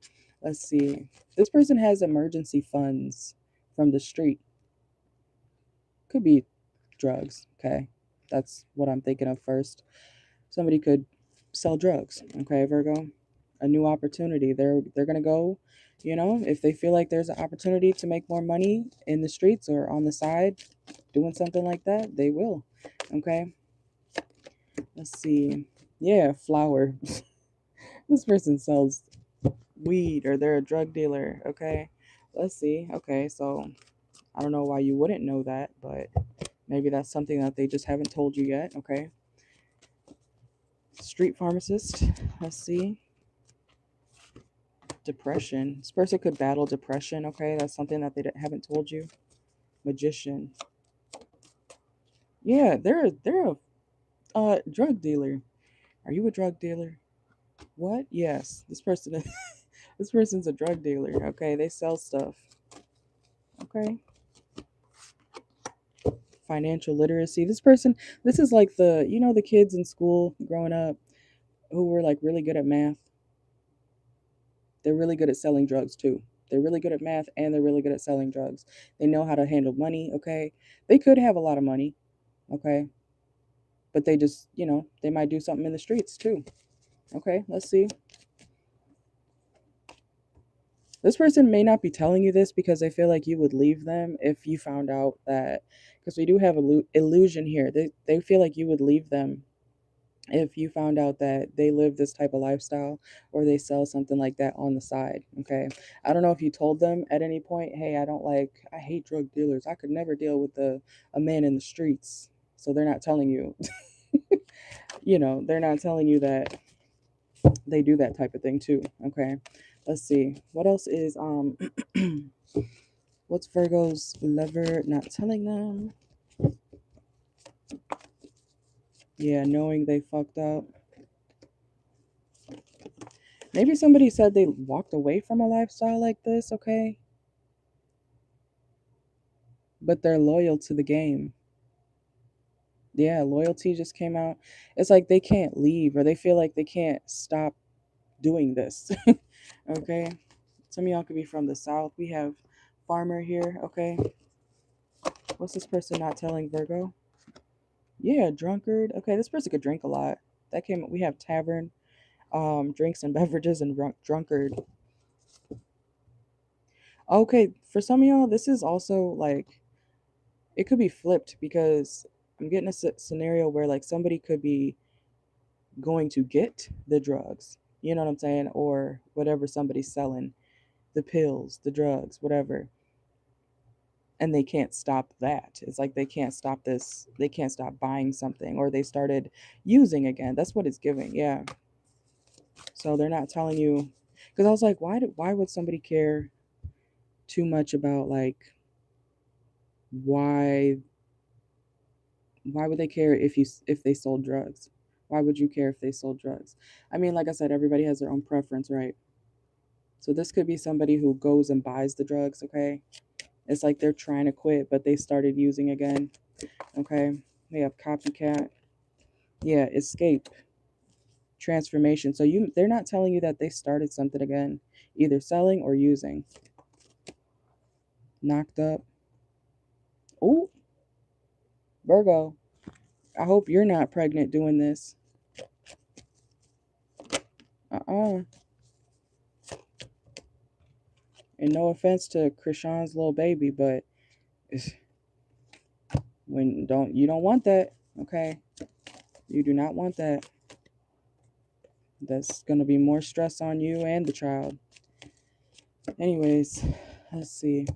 S1: Let's see. This person has emergency funds from the street. Could be drugs, okay? That's what I'm thinking of first. Somebody could sell drugs, okay, Virgo? A new opportunity. They're gonna go, you know, if they feel like there's an opportunity to make more money in the streets or on the side, doing something like that, they will. Okay. Let's see. Yeah, flower. This person sells weed or they're a drug dealer. Okay. Let's see. Okay, so I don't know why you wouldn't know that, but maybe that's something that they just haven't told you yet. Okay. Street pharmacist. Let's see. Depression. This person could battle depression. Okay, that's something that they haven't told you. Magician. Yeah, they're a drug dealer. Are you a drug dealer? What? Yes, this person is. This person's a drug dealer. Okay, they sell stuff. Okay. Financial literacy. This person. This is like the the kids in school growing up who were like really good at math. They're really good at selling drugs too. They're really good at math and they're really good at selling drugs. They know how to handle money, okay? They could have a lot of money, okay? But they just, they might do something in the streets too. Okay, let's see. This person may not be telling you this because they feel like you would leave them if you found out that, because we do have illusion here. They feel like you would leave them if you found out that they live this type of lifestyle or they sell something like that on the side. Okay. I don't know if you told them at any point, hey, I hate drug dealers. I could never deal with a man in the streets. So they're not telling you, they're not telling you that They do that type of thing too. Okay. Let's see. What else is what's Virgo's lover not telling them? Yeah, knowing they fucked up. Maybe somebody said they walked away from a lifestyle like this, okay? But they're loyal to the game. Yeah, loyalty just came out. It's like they can't leave, or they feel like they can't stop doing this. Okay? Some of y'all could be from the South. We have farmer here, okay? What's this person not telling Virgo? Yeah, drunkard. Okay, this person could drink a lot. That came. We have tavern, drinks and beverages, and drunkard. Okay, for some of y'all, this is also like it could be flipped because I'm getting a scenario where like somebody could be going to get the drugs. You know what I'm saying? Or whatever somebody's selling, the pills, the drugs, whatever. And they can't stop that. It's like they can't stop this. They can't stop buying something, or they started using again. That's what it's giving. Yeah. So they're not telling you, because I was like, why would somebody care too much about like why why would they care if they sold drugs? Why would you care if they sold drugs? I mean, like I said, everybody has their own preference, right? So this could be somebody who goes and buys the drugs, okay? It's like they're trying to quit, but they started using again, okay? They have copycat. Yeah, escape, transformation. So they're not telling you that they started something again, either selling or using. Knocked up. Oh, Virgo. I hope you're not pregnant doing this. Uh-uh. And no offense to Krishan's little baby, but you don't want that, okay? You do not want that. That's gonna be more stress on you and the child. Anyways, let's see.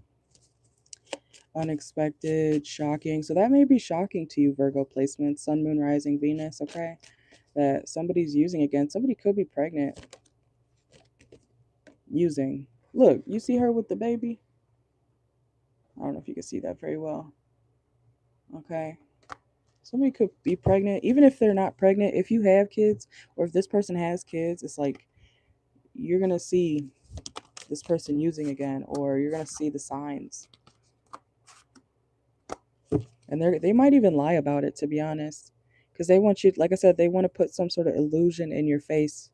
S1: Unexpected, shocking. So that may be shocking to you, Virgo placement, Sun, Moon, Rising, Venus, okay? That somebody's using again. Somebody could be pregnant. Using. Look, you see her with the baby? I don't know if you can see that very well. Okay. Somebody could be pregnant. Even if they're not pregnant, if you have kids or if this person has kids, it's like you're going to see this person using again, or you're going to see the signs. And they might even lie about it, to be honest, because they want you, like I said, they want to put some sort of illusion in your face.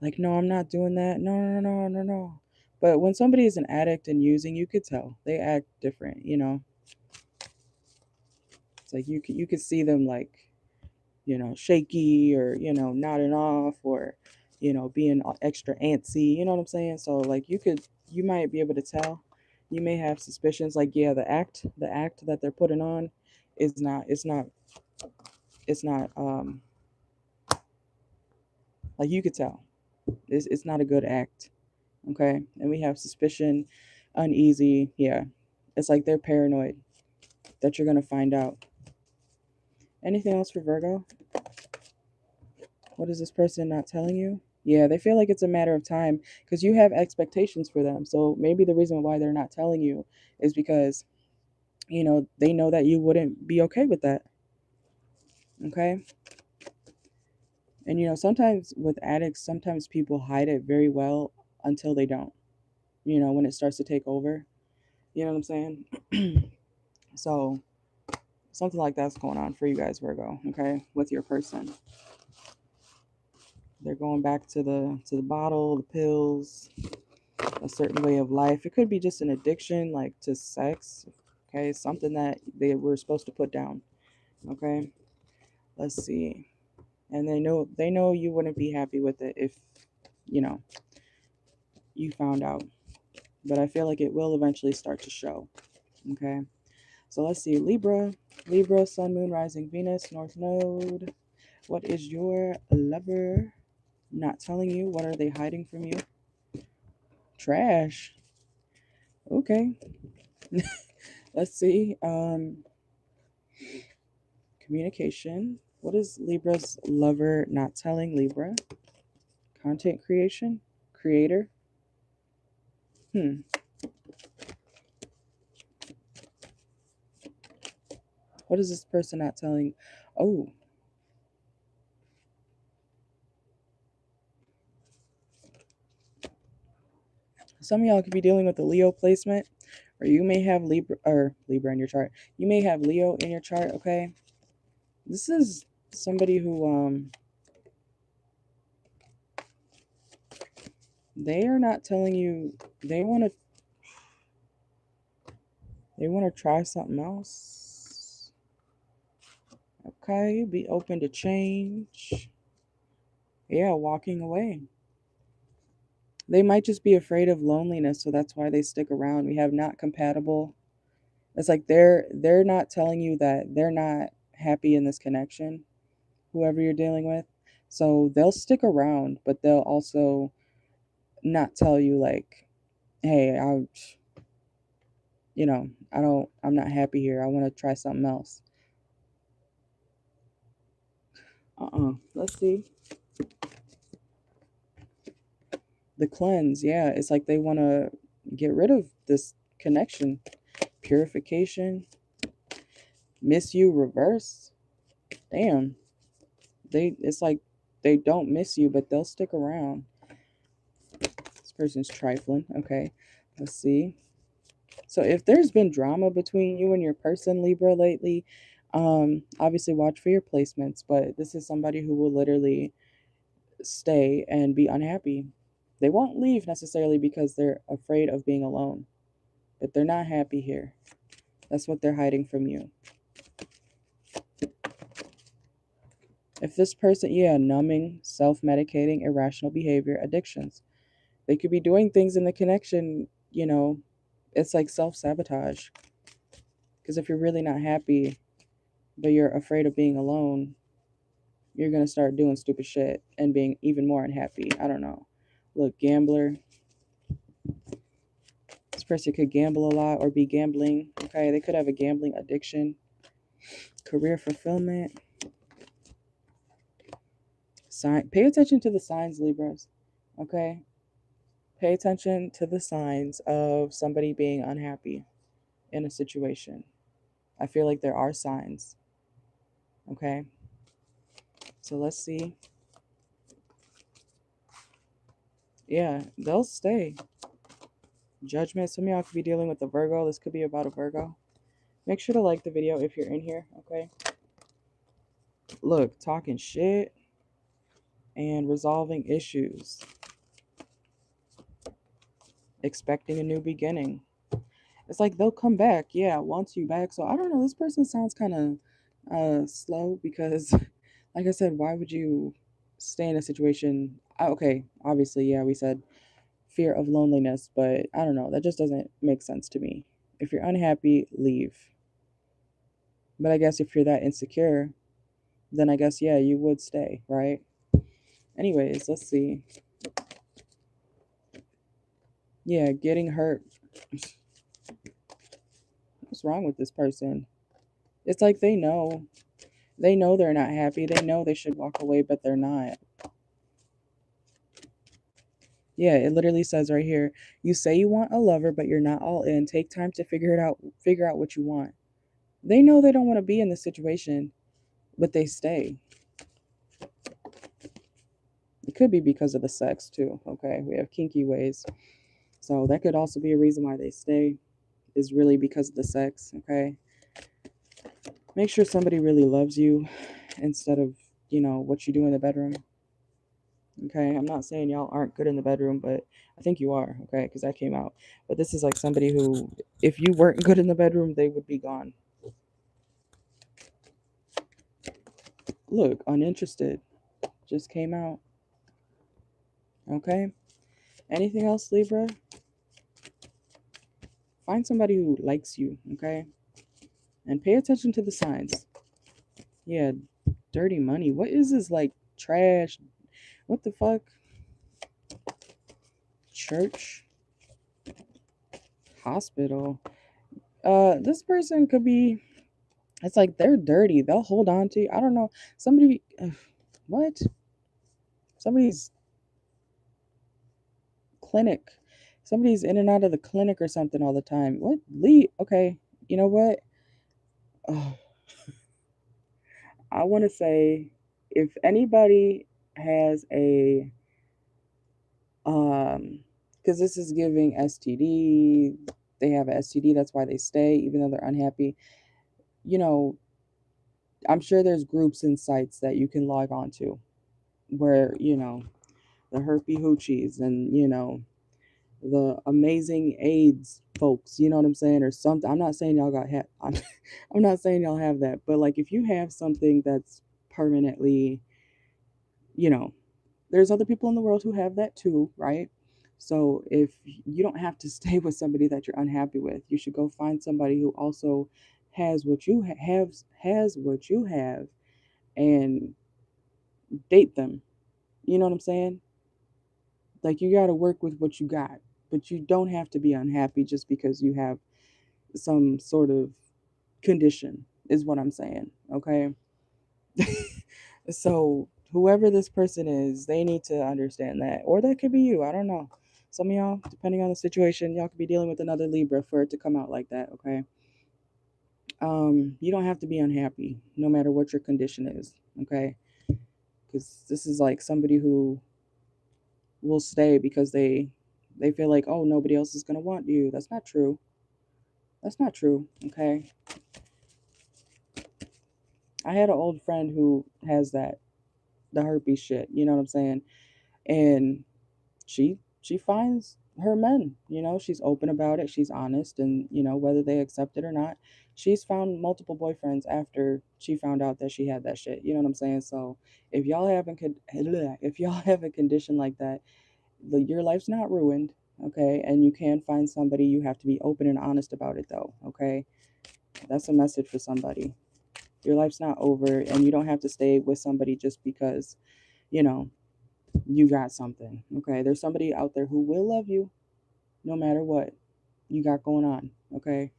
S1: Like, no, I'm not doing that. No, no, no, no, no. But when somebody is an addict and using, you could tell they act different, you know. It's like you could see them like, you know, shaky, or, you know, nodding off, or, you know, being extra antsy, you know what I'm saying? So like you might be able to tell. You may have suspicions like, yeah, the act that they're putting on is not it's not like you could tell. It's not a good act. Okay? And we have suspicion, uneasy, yeah. It's like they're paranoid that you're going to find out. Anything else for Virgo? What is this person not telling you? Yeah, they feel like it's a matter of time because you have expectations for them. So maybe the reason why they're not telling you is because, you know, they know that you wouldn't be okay with that. Okay? And, you know, sometimes with addicts, sometimes people hide it very well until they don't, you know, when it starts to take over. You know what I'm saying? So something like that's going on for you guys, Virgo, okay, with your person. They're going back to the bottle, the pills, a certain way of life. It could be just an addiction, like to sex. Okay, something that they were supposed to put down. Okay, let's see. And they know you wouldn't be happy with it if, you know, you found out. But I feel like it will eventually start to show. Okay, so let's see. Libra, Sun, Moon, Rising, Venus, North Node. What is your lover not telling you? What are they hiding from you? Trash. Okay. Let's see. Communication. What is Libra's lover not telling Libra? Content creation? Creator? What is this person not telling? Oh. Some of y'all could be dealing with a Leo placement, or you may have Libra in your chart. You may have Leo in your chart, okay? This is somebody who they are not telling you they want to try something else. Okay, be open to change. Yeah, walking away. They might just be afraid of loneliness, so that's why they stick around. We have not compatible. It's like they're not telling you that they're not happy in this connection, whoever you're dealing with. So they'll stick around, but they'll also not tell you like, hey, I'm not happy here. I want to try something else. Let's see. The cleanse, yeah, it's like they want to get rid of this connection. Purification. Miss you reverse. Damn. It's like they don't miss you, but they'll stick around. This person's trifling. Okay. Let's see. So if there's been drama between you and your person, Libra, lately, obviously watch for your placements, but this is somebody who will literally stay and be unhappy. They won't leave necessarily because they're afraid of being alone, but they're not happy here. That's what they're hiding from you. If this person, numbing, self-medicating, irrational behavior, addictions. They could be doing things in the connection, it's like self-sabotage. Because if you're really not happy, but you're afraid of being alone, you're going to start doing stupid shit and being even more unhappy. I don't know. Look, gambler. This person could gamble a lot or be gambling. Okay, they could have a gambling addiction. Career fulfillment. Pay attention to the signs, Libras. Okay? Pay attention to the signs of somebody being unhappy in a situation. I feel like there are signs. Okay? So let's see. Yeah, they'll stay. Judgment. Some of y'all could be dealing with a Virgo. This could be about a Virgo. Make sure to like the video if you're in here, okay? Look, talking shit and resolving issues. Expecting a new beginning. It's like they'll come back. Yeah, wants you back. So I don't know. This person sounds kind of slow because, like I said, why would you stay in a situation? Okay, obviously, yeah, we said fear of loneliness, but I don't know. That just doesn't make sense to me. If you're unhappy, leave. But I guess if you're that insecure, then I guess, yeah, you would stay, right? Anyways, let's see. Yeah, getting hurt. What's wrong with this person? It's like they know. They know they're not happy. They know they should walk away, but they're not. Yeah, it literally says right here, you say you want a lover, but you're not all in. Take time to figure out what you want. They know they don't want to be in this situation, but they stay. It could be because of the sex too, okay? We have kinky ways. So that could also be a reason why they stay, is really because of the sex, okay? Make sure somebody really loves you instead of, what you do in the bedroom. Okay, I'm not saying y'all aren't good in the bedroom, but I think you are, okay, because that came out. But this is like somebody who, if you weren't good in the bedroom, they would be gone. Look, uninterested just came out. Okay, anything else, Libra? Find somebody who likes you, okay? And pay attention to the signs. Yeah, dirty money. What is this, like, trash? What the fuck? Church? Hospital? This person could be, it's like they're dirty. They'll hold on to you. I don't know. Somebody, what? Somebody's clinic. Somebody's in and out of the clinic or something all the time. What? Leave. Okay. You know what? Oh, I want to say if anybody has a, because this is giving STD, they have a STD, that's why they stay, even though they're unhappy. You know, I'm sure there's groups and sites that you can log on to where, the herpy hoochies and, the amazing AIDS folks, you know what I'm saying, or something. I'm not saying y'all I'm not saying y'all have that, but like if you have something that's permanently, you know, there's other people in the world who have that too, right? So if you don't have to stay with somebody that you're unhappy with, you should go find somebody who also has what you have and date them. You know what I'm saying? Like you got to work with what you got, but you don't have to be unhappy just because you have some sort of condition is what I'm saying, okay? So whoever this person is, they need to understand that, or that could be you. I don't know. Some of y'all, depending on the situation, y'all could be dealing with another Libra for it to come out like that, okay? You don't have to be unhappy no matter what your condition is, okay? Because this is like somebody who will stay because they feel like, oh, nobody else is going to want you. That's not true. That's not true, okay? I had an old friend who has that, the herpes shit, you know what I'm saying? And she finds her men, she's open about it, she's honest, and whether they accept it or not, she's found multiple boyfriends after she found out that she had that shit, you know what I'm saying? So if y'all have a if y'all have a condition like that, your life's not ruined, okay? And you can find somebody. You have to be open and honest about it though, okay? That's a message for somebody. Your life's not over, and you don't have to stay with somebody just because you know you got something, okay? There's somebody out there who will love you no matter what you got going on, okay?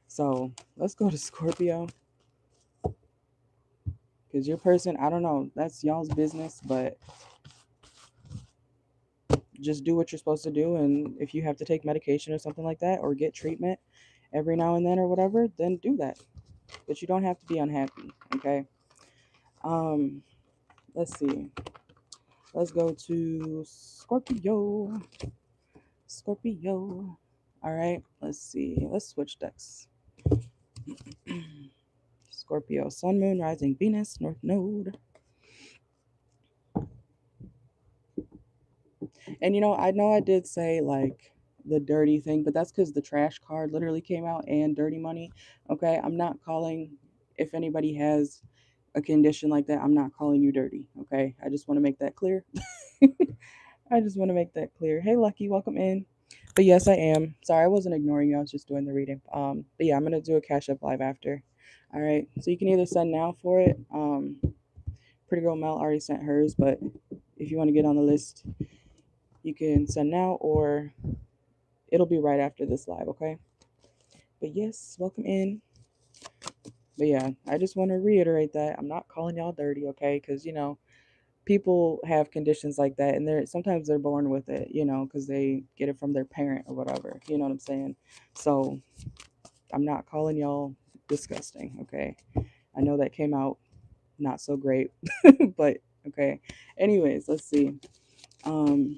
S1: So let's go to Scorpio, because your person, I don't know, that's y'all's business, but just do what you're supposed to do. And if you have to take medication or something like that, or get treatment every now and then or whatever, then do that. But you don't have to be unhappy, okay? Um, let's see. Let's go to Scorpio. Scorpio. All right, let's see. Let's switch decks. Scorpio, Sun, Moon, Rising, Venus, North Node. And I know I did say like the dirty thing, but that's because the trash card literally came out and dirty money. Okay, I'm not calling, if anybody has a condition like that, I'm not calling you dirty. Okay, I just want to make that clear. I just want to make that clear. Hey, Lucky, welcome in. But yes, I am. Sorry, I wasn't ignoring you. I was just doing the reading. But yeah, I'm gonna do a Cash App live after. All right. So you can either send now for it. Pretty Girl Mel already sent hers, but if you want to get on the list, you can send now, or it'll be right after this live. Okay. But yes, welcome in. But yeah, I just want to reiterate that I'm not calling y'all dirty, okay? Because people have conditions like that, and sometimes they're born with it, because they get it from their parent or whatever. You know what I'm saying? So I'm not calling y'all disgusting, okay? I know that came out not so great, but okay. Anyways, let's see. Um,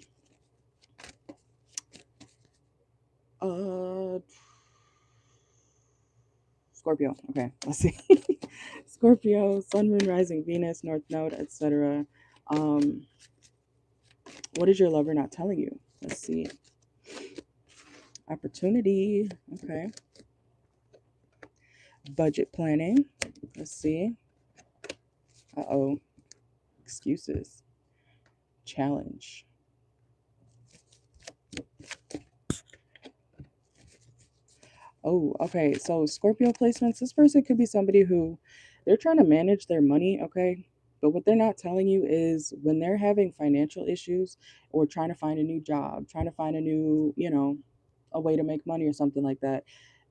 S1: uh, Scorpio. Okay, let's see. Scorpio, Sun, Moon, Rising, Venus, North Node, etc. Um, what is your lover not telling you? Let's see. Opportunity. Okay. Budget planning. Let's see. Uh-oh. Excuses. Challenge. Oh, okay. So Scorpio placements, this person could be somebody who they're trying to manage their money, okay? But what they're not telling you is when they're having financial issues or trying to find a new job, trying to find a new, a way to make money or something like that,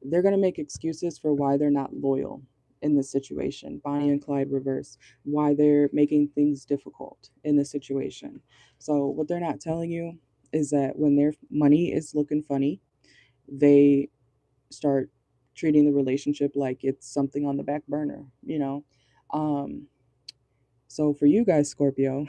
S1: they're going to make excuses for why they're not loyal in this situation. Bonnie and Clyde reverse, why they're making things difficult in this situation. So what they're not telling you is that when their money is looking funny, they start treating the relationship like it's something on the back burner. Um, so for you guys, Scorpio,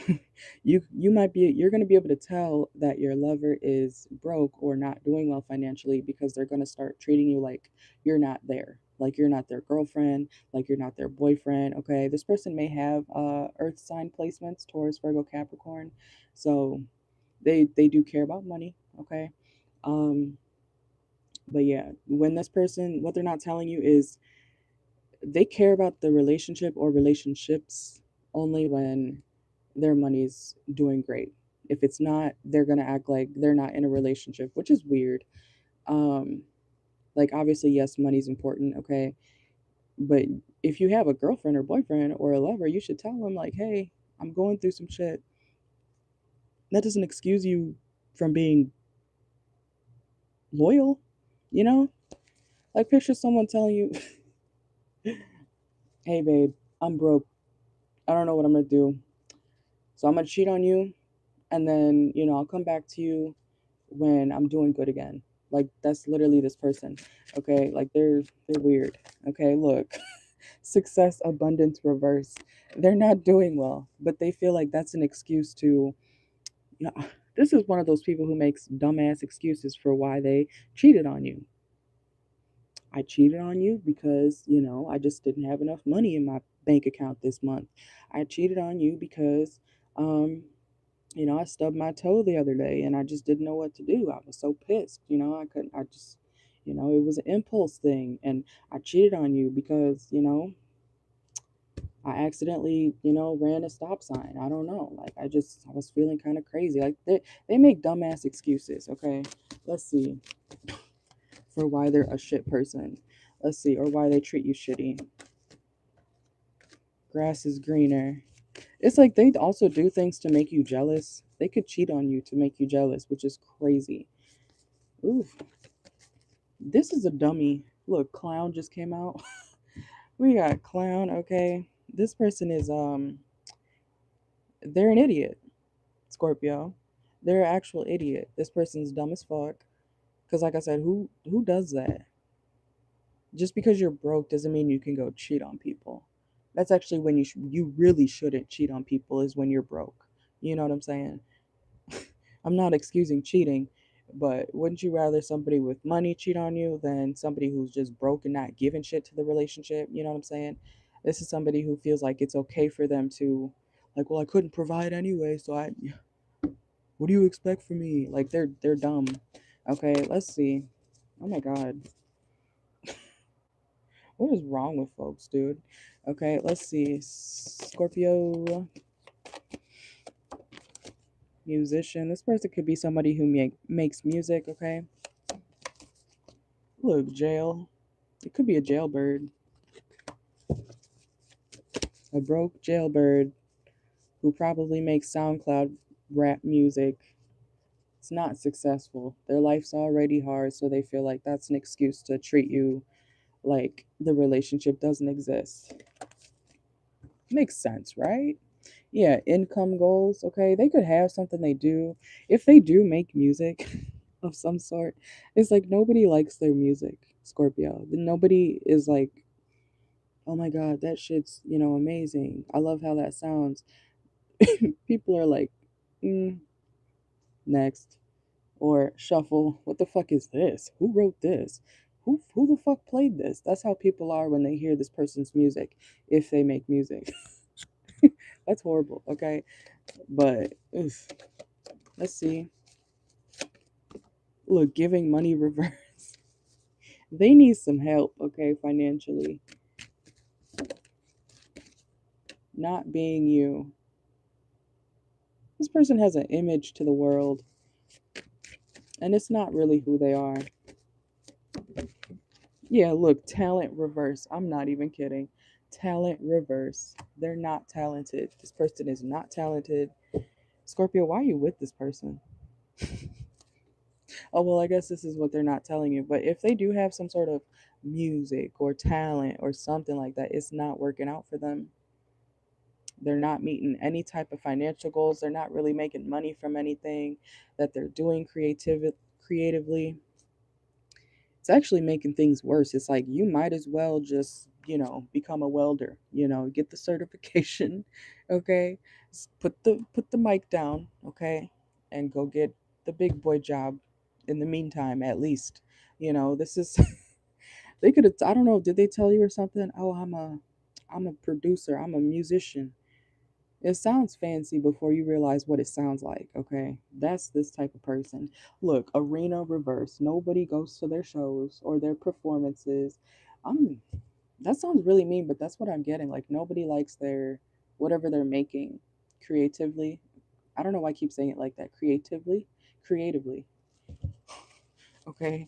S1: you're going to be able to tell that your lover is broke or not doing well financially because they're going to start treating you like you're not there, like you're not their girlfriend, like you're not their boyfriend. Okay, this person may have earth sign placements, Taurus, Virgo, Capricorn, so they do care about money. Okay. um but yeah, when this person, what they're not telling you is they care about the relationship or relationships only when their money's doing great. If it's not, they're gonna act like they're not in a relationship, which is weird. Um, like obviously, yes, money's important, okay, but if you have a girlfriend or boyfriend or a lover, you should tell them like, hey, I'm going through some shit. That doesn't excuse you from being loyal, you know? Like picture someone telling you, hey babe, I'm broke. I don't know what I'm gonna do. So I'm gonna cheat on you and then, I'll come back to you when I'm doing good again. Like that's literally this person. Okay? Like they're weird. Okay? Look. Success, abundance, reverse. They're not doing well, but they feel like that's an excuse to, you know, this is one of those people who makes dumbass excuses for why they cheated on you. I cheated on you because, I just didn't have enough money in my bank account this month. I cheated on you because um I stubbed my toe the other day and I just didn't know what to do. I was so pissed, I couldn't, I just, it was an impulse thing. And I cheated on you because, I accidentally, ran a stop sign. I don't know. Like, I was feeling kind of crazy. Like, they make dumbass excuses, okay? Let's see, for why they're a shit person. Let's see, or why they treat you shitty. Grass is greener. It's like they also do things to make you jealous. They could cheat on you to make you jealous, which is crazy. Ooh, this is a dummy. Look, clown just came out. We got clown, okay. This person is they're an idiot, Scorpio. They're an actual idiot. This person's dumb as fuck. Cause like I said, who does that? Just because you're broke doesn't mean you can go cheat on people. That's actually when you really shouldn't cheat on people is when you're broke. You know what I'm saying? I'm not excusing cheating, but wouldn't you rather somebody with money cheat on you than somebody who's just broke and not giving shit to the relationship? You know what I'm saying? This is somebody who feels like it's okay for them to, like, well, I couldn't provide anyway, so what do you expect from me? Like they're dumb. Okay, let's see. Oh my god. What is wrong with folks, dude? Okay, let's see. Scorpio musician. This person could be somebody who makes music, okay? Look, jail. It could be a jailbird. A broke jailbird who probably makes SoundCloud rap music. It's not successful. Their life's already hard, so they feel like that's an excuse to treat you like the relationship doesn't exist. Makes sense, right? Yeah, income goals, okay? They could have something they do. If they do make music of some sort, it's like nobody likes their music, Scorpio. Nobody is like, oh my God, that shit's, amazing. I love how that sounds. People are like, mm, next. Or shuffle. What the fuck is this? Who wrote this? Who the fuck played this? That's how people are when they hear this person's music, if they make music. That's horrible, okay? But oof, let's see. Look, giving money reverse. They need some help, okay, financially. Not being you. This person has an image to the world, and it's not really who they are. Yeah, look, talent reverse. I'm not even kidding. Talent reverse. They're not talented. This person is not talented. Scorpio, why are you with this person? Oh, well, I guess this is what they're not telling you. But if they do have some sort of music or talent or something like that, it's not working out for them. They're not meeting any type of financial goals. They're not really making money from anything that they're doing creatively. It's actually making things worse. It's like you might as well just, become a welder, get the certification, okay? Put the mic down, okay? And go get the big boy job in the meantime, at least. This is they could have, I don't know, did they tell you or something? Oh, I'm a producer, I'm a musician. It sounds fancy before you realize what it sounds like, okay? That's this type of person. Look, arena reverse. Nobody goes to their shows or their performances. I'm that sounds really mean, but that's what I'm getting. Like nobody likes their whatever they're making creatively. I don't know why I keep saying it like that. Creatively. Okay.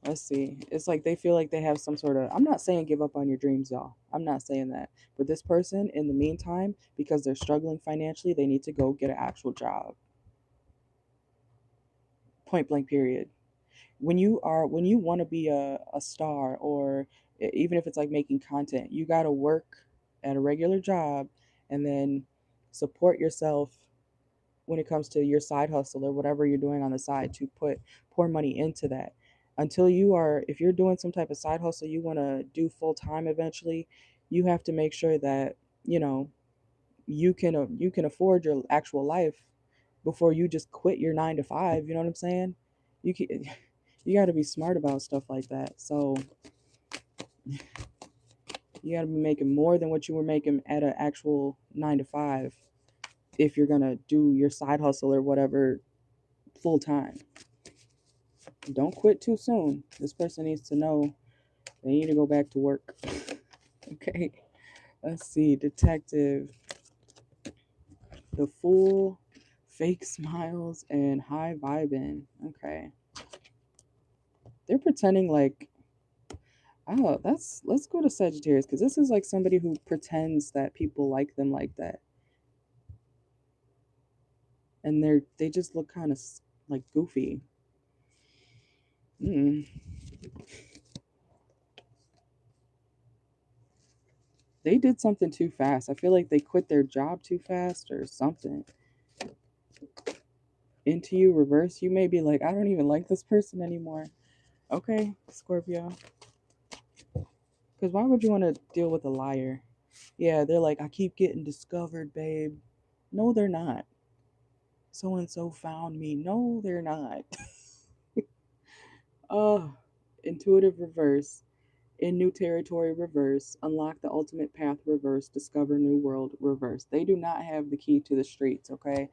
S1: Let's see. It's like they feel like they have some sort of. I'm not saying give up on your dreams, y'all. I'm not saying that. But this person, in the meantime, because they're struggling financially, they need to go get an actual job. Point blank, period. When you want to be a star, or even if it's like making content, you got to work at a regular job and then support yourself when it comes to your side hustle or whatever you're doing on the side to pour money into that. Until if you're doing some type of side hustle you want to do full time eventually, you have to make sure that, you know, you can afford your actual life before you just quit your 9 to 5, you know what I'm saying? You can, you got to be smart about stuff like that. So you got to be making more than what you were making at an actual 9 to 5 if you're going to do your side hustle or whatever full time. Don't quit too soon. This person needs to know they need to go back to work. Okay. Let's see. Detective. The Fool, fake smiles, and high vibing. Okay. They're pretending like, oh, let's go to Sagittarius because this is like somebody who pretends that people like them like that. And they just look kind of like goofy. Mm. They did something too fast. I feel like they quit their job too fast or something. Into you, reverse. You may be like, I don't even like this person anymore. Okay, Scorpio. Because why would you want to deal with a liar? Yeah, they're like, I keep getting discovered, babe. No, they're not. So and so found me. No, they're not. Oh, intuitive reverse. In new territory reverse. Unlock the ultimate path reverse. Discover new world reverse. They do not have the key to the streets, okay?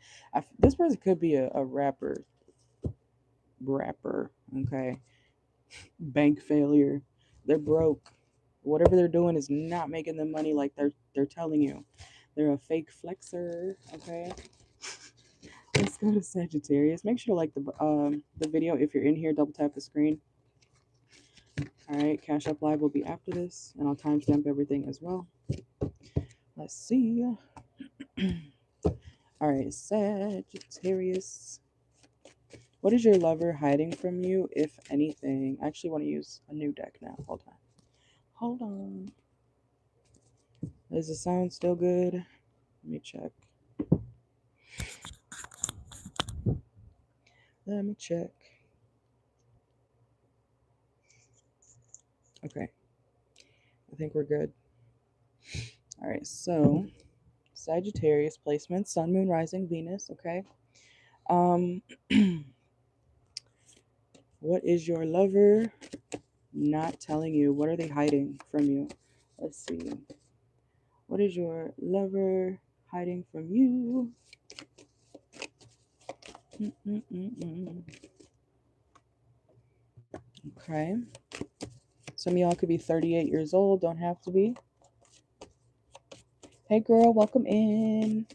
S1: This person could be a rapper, okay? Bank failure. They're broke. Whatever they're doing is not making them money like they're telling you. They're a fake flexer, okay? Let's go to Sagittarius. Make sure to like the video if you're in here. Double tap the screen. All right, Cash Up Live will be after this, and I'll timestamp everything as well. Let's see. All right, Sagittarius. What is your lover hiding from you, if anything? I actually want to use a new deck now. Hold on. Hold on. Is the sound still good? Let me check. Let me check. Okay. I think we're good. All right, so Sagittarius placement, Sun, Moon, Rising, Venus, okay? Um what is your lover not telling you? What are they hiding from you? Let's see. What is your lover hiding from you? Mm-mm-mm-mm. Okay. Some of y'all could be 38 years old, don't have to be. Hey girl, welcome in.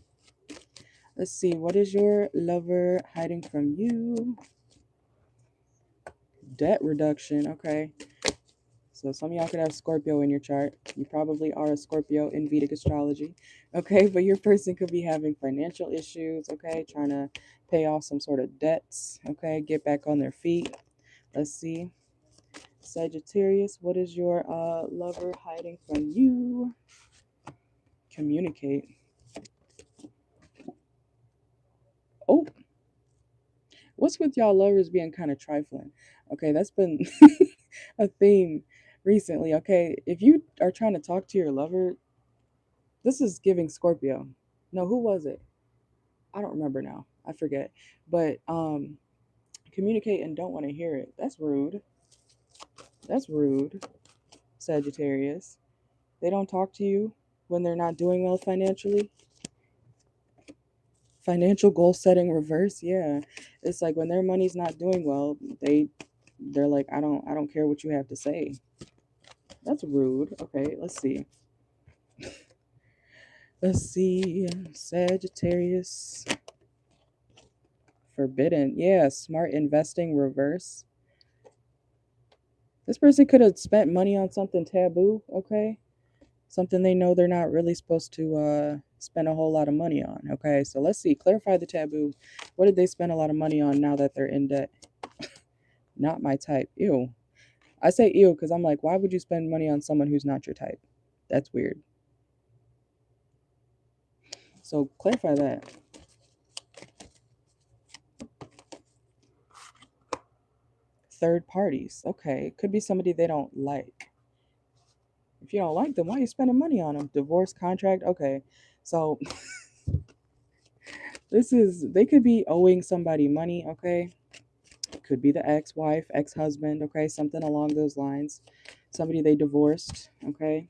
S1: Let's see. What is your lover hiding from you? Debt reduction. Okay. So some of y'all could have Scorpio in your chart. You probably are a Scorpio in Vedic astrology. Okay, but your person could be having financial issues, okay, trying to pay off some sort of debts, okay, get back on their feet. Let's see. Sagittarius, what is your lover hiding from you? Communicate. Oh, what's with y'all lovers being kind of trifling? Okay, that's been a theme recently. Okay, if you are trying to talk to your lover, this is giving Scorpio. No, who was it? I don't remember now. I forget. But communicate and don't want to hear it. That's rude. That's rude, Sagittarius. They don't talk to you when they're not doing well financially. Financial goal setting reverse, yeah. It's like when their money's not doing well, they're like, I don't care what you have to say. That's rude. Okay, let's see. Let's see. Sagittarius. Forbidden. Yeah, smart investing reverse. This person could have spent money on something taboo, okay? Something they know they're not really supposed to spend a whole lot of money on, okay? So let's see. Clarify the taboo. What did they spend a lot of money on now that they're in debt? Not my type. Ew. I say ew because I'm like, why would you spend money on someone who's not your type? That's weird. So clarify that. Third parties. Okay. Could be somebody they don't like. If you don't like them, why are you spending money on them? Divorce contract. Okay. So they could be owing somebody money. Okay. Could be the ex-wife, ex-husband. Okay. Something along those lines. Somebody they divorced. Okay.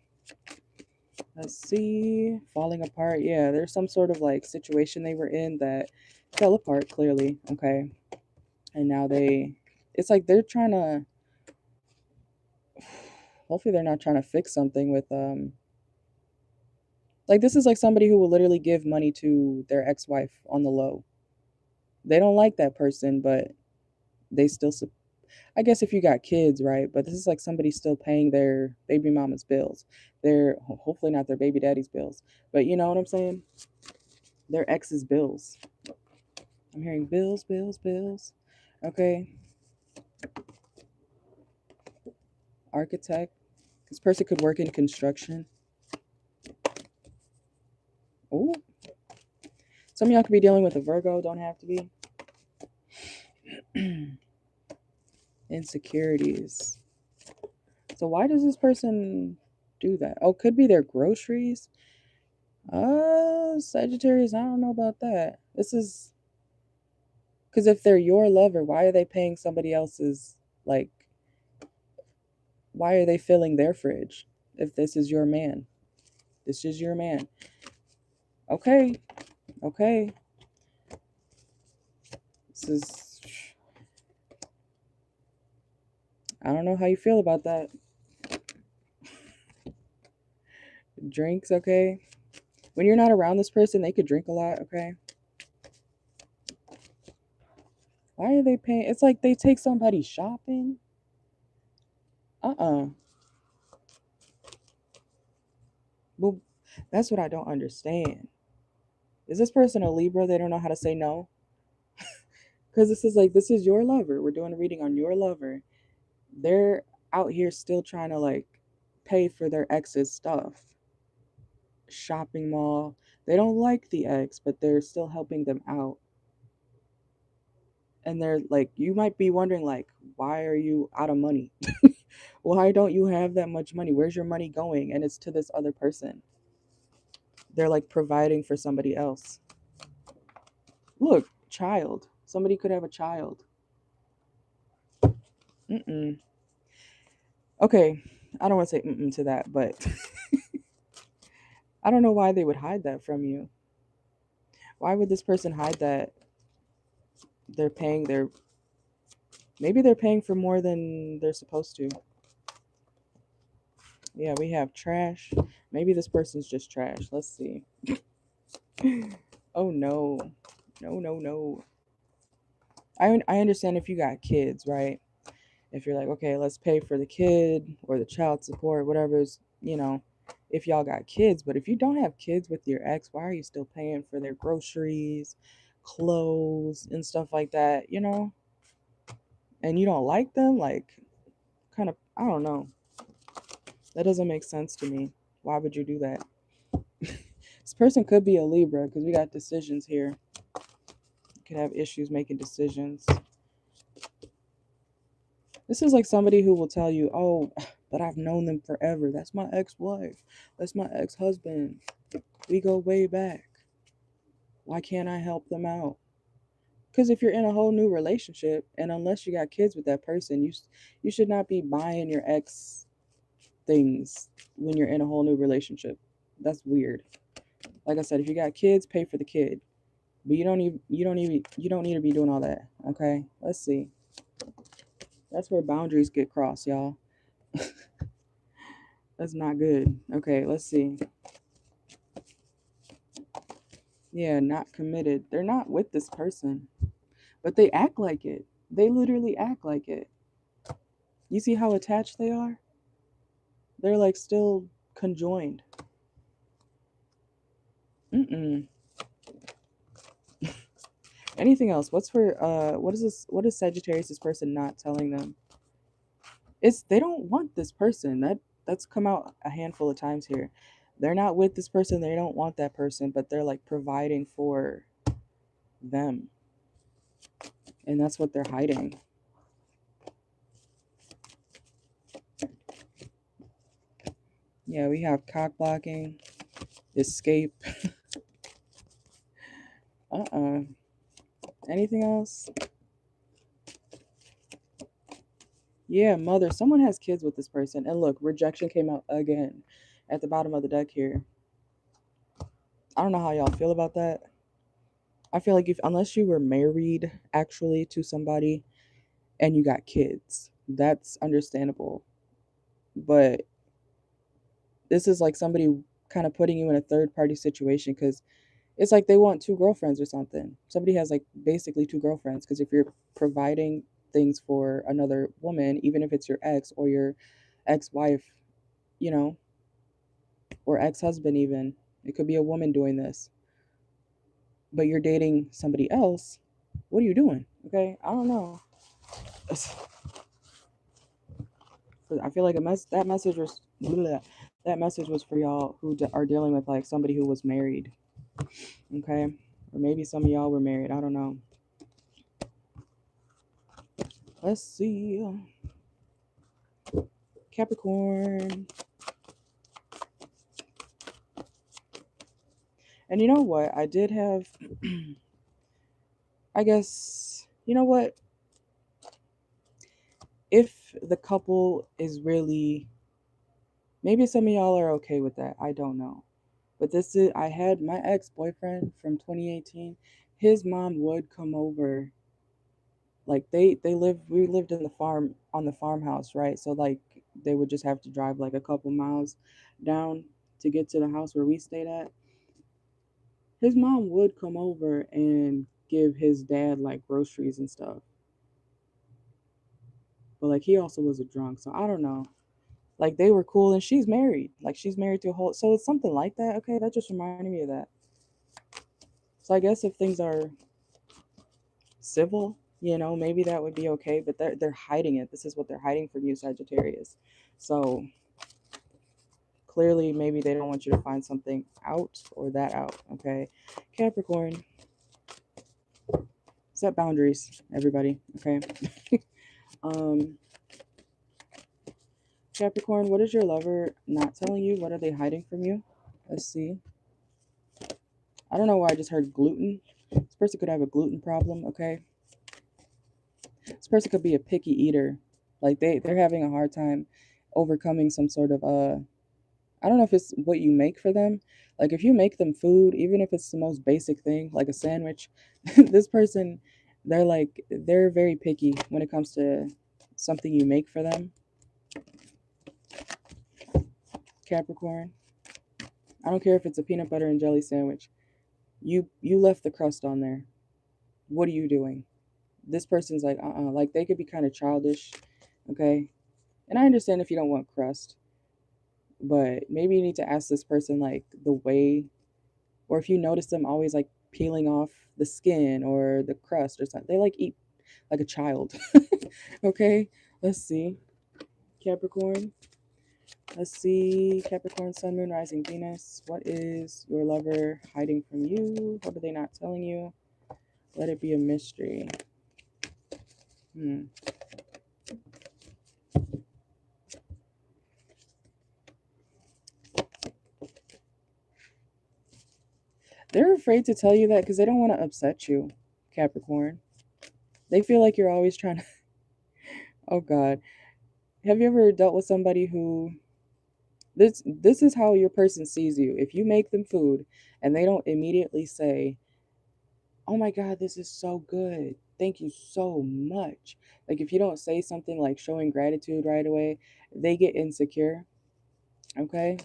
S1: Let's see. Falling apart. Yeah. There's some sort of like situation they were in that fell apart clearly. Okay. And now it's like they're trying to, hopefully they're not trying to fix something with like this is like somebody who will literally give money to their ex-wife on the low. They don't like that person, but they still I guess if you got kids, right? But this is like somebody still paying their baby mama's bills. Their hopefully not their baby daddy's bills, but you know what I'm saying? Their ex's bills. I'm hearing bills, bills, bills. Okay. Architect. This person could work in construction. Oh, some of y'all could be dealing with a Virgo, don't have to be. Insecurities. So why does this person do that? Oh, could be their groceries. Sagittarius, I don't know about that. This is because if they're your lover, why are they paying somebody else's, like, why are they filling their fridge if this is your man? This is your man. Okay. Okay. This is, I don't know how you feel about that. Drinks, okay? When you're not around this person, they could drink a lot, okay? Why are they paying? It's like they take somebody shopping. Uh-uh. Well, that's what I don't understand. Is this person a Libra? They don't know how to say no? Because this is like, this is your lover. We're doing a reading on your lover. They're out here still trying to like pay for their ex's stuff. Shopping mall. They don't like the ex, but they're still helping them out. And they're like, you might be wondering, like, why are you out of money? Why don't you have that much money? Where's your money going? And it's to this other person. They're like providing for somebody else. Look, child. Somebody could have a child. Mm-mm. Okay, I don't want to say mm-mm to that, but I don't know why they would hide that from you. Why would this person hide that they're paying their, maybe they're paying for more than they're supposed to. Yeah, we have trash. Maybe this person's just trash. Let's see. Oh no. No, no, no. I understand if you got kids, right? If you're like, okay, let's pay for the kid or the child support, whatever's, if y'all got kids. But if you don't have kids with your ex, why are you still paying for their groceries, clothes, and stuff like that, And you don't like them? Like, kind of, I don't know. That doesn't make sense to me. Why would you do that? This person could be a Libra because we got decisions here. could have issues making decisions. This is like somebody who will tell you, oh, but I've known them forever. That's my ex-wife. That's my ex-husband. We go way back. Why can't I help them out? Because if you're in a whole new relationship, and unless you got kids with that person, you should not be buying your ex things when you're in a whole new relationship. That's weird. Like I said, if you got kids, pay for the kid. But you don't need to be doing all that. Okay? Let's see. That's where boundaries get crossed, y'all. That's not good. Okay, let's see. Yeah, not committed. They're not with this person, but they act like it. They literally act like it. You see how attached they are? They're like still conjoined. Mm-mm. Anything else? What's for what is this? What is Sagittarius this person not telling them? It's they don't want this person. That's come out a handful of times here. They're not with this person. They don't want that person, but they're like providing for them. And that's what they're hiding. Yeah, we have cock blocking, escape. Anything else? Yeah, mother. Someone has kids with this person. And look, rejection came out again at the bottom of the deck here. I don't know how y'all feel about that. I feel like unless you were married actually to somebody and you got kids, that's understandable. But this is like somebody kind of putting you in a third party situation because it's like they want two girlfriends or something. Somebody has like basically two girlfriends because if you're providing things for another woman, even if it's your ex or your ex-wife, you know, or ex-husband even, it could be a woman doing this, but you're dating somebody else, what are you doing? Okay, I don't know. I feel like that message was that message was for y'all who are dealing with like somebody who was married. Okay, or maybe some of y'all were married. I don't know. Let's see. Capricorn. And you know what? I did have, I guess, you know what? If the couple is really, maybe some of y'all are okay with that. I don't know. But I had my ex boyfriend from 2018. His mom would come over. Like we lived in the farm, on the farmhouse, right? So like they would just have to drive like a couple miles down to get to the house where we stayed at. His mom would come over and give his dad like groceries and stuff. But like he also was a drunk, so I don't know. Like they were cool and she's married. Like she's married to a whole, so it's something like that. Okay, that just reminded me of that. So I guess if things are civil, maybe that would be okay, but they're hiding it. This is what they're hiding from you, Sagittarius. So clearly maybe they don't want you to find something out or that out, okay? Capricorn. Set boundaries, everybody, okay? Capricorn, what is your lover not telling you? What are they hiding from you? Let's see. I don't know why I just heard gluten. This person could have a gluten problem, okay? This person could be a picky eater. Like they're having a hard time overcoming some sort of I don't know if it's what you make for them. Like if you make them food, even if it's the most basic thing, like a sandwich, this person, they're very picky when it comes to something you make for them. Capricorn. I don't care if it's a peanut butter and jelly sandwich. You left the crust on there. What are you doing? This person's like, like they could be kind of childish, okay? And I understand if you don't want crust, but maybe you need to ask this person like the way, or if you notice them always like peeling off the skin or the crust or something, they like eat like a child. Okay, let's see. Capricorn. Let's see. Capricorn, Sun, Moon, Rising, Venus. What is your lover hiding from you? What are they not telling you? Let it be a mystery. They're afraid to tell you that because they don't want to upset you, Capricorn. They feel like you're always trying to. Oh, God. Have you ever dealt with somebody who. This is how your person sees you. If you make them food and they don't immediately say, "Oh my God, this is so good. Thank you so much." Like if you don't say something like showing gratitude right away, they get insecure. Okay?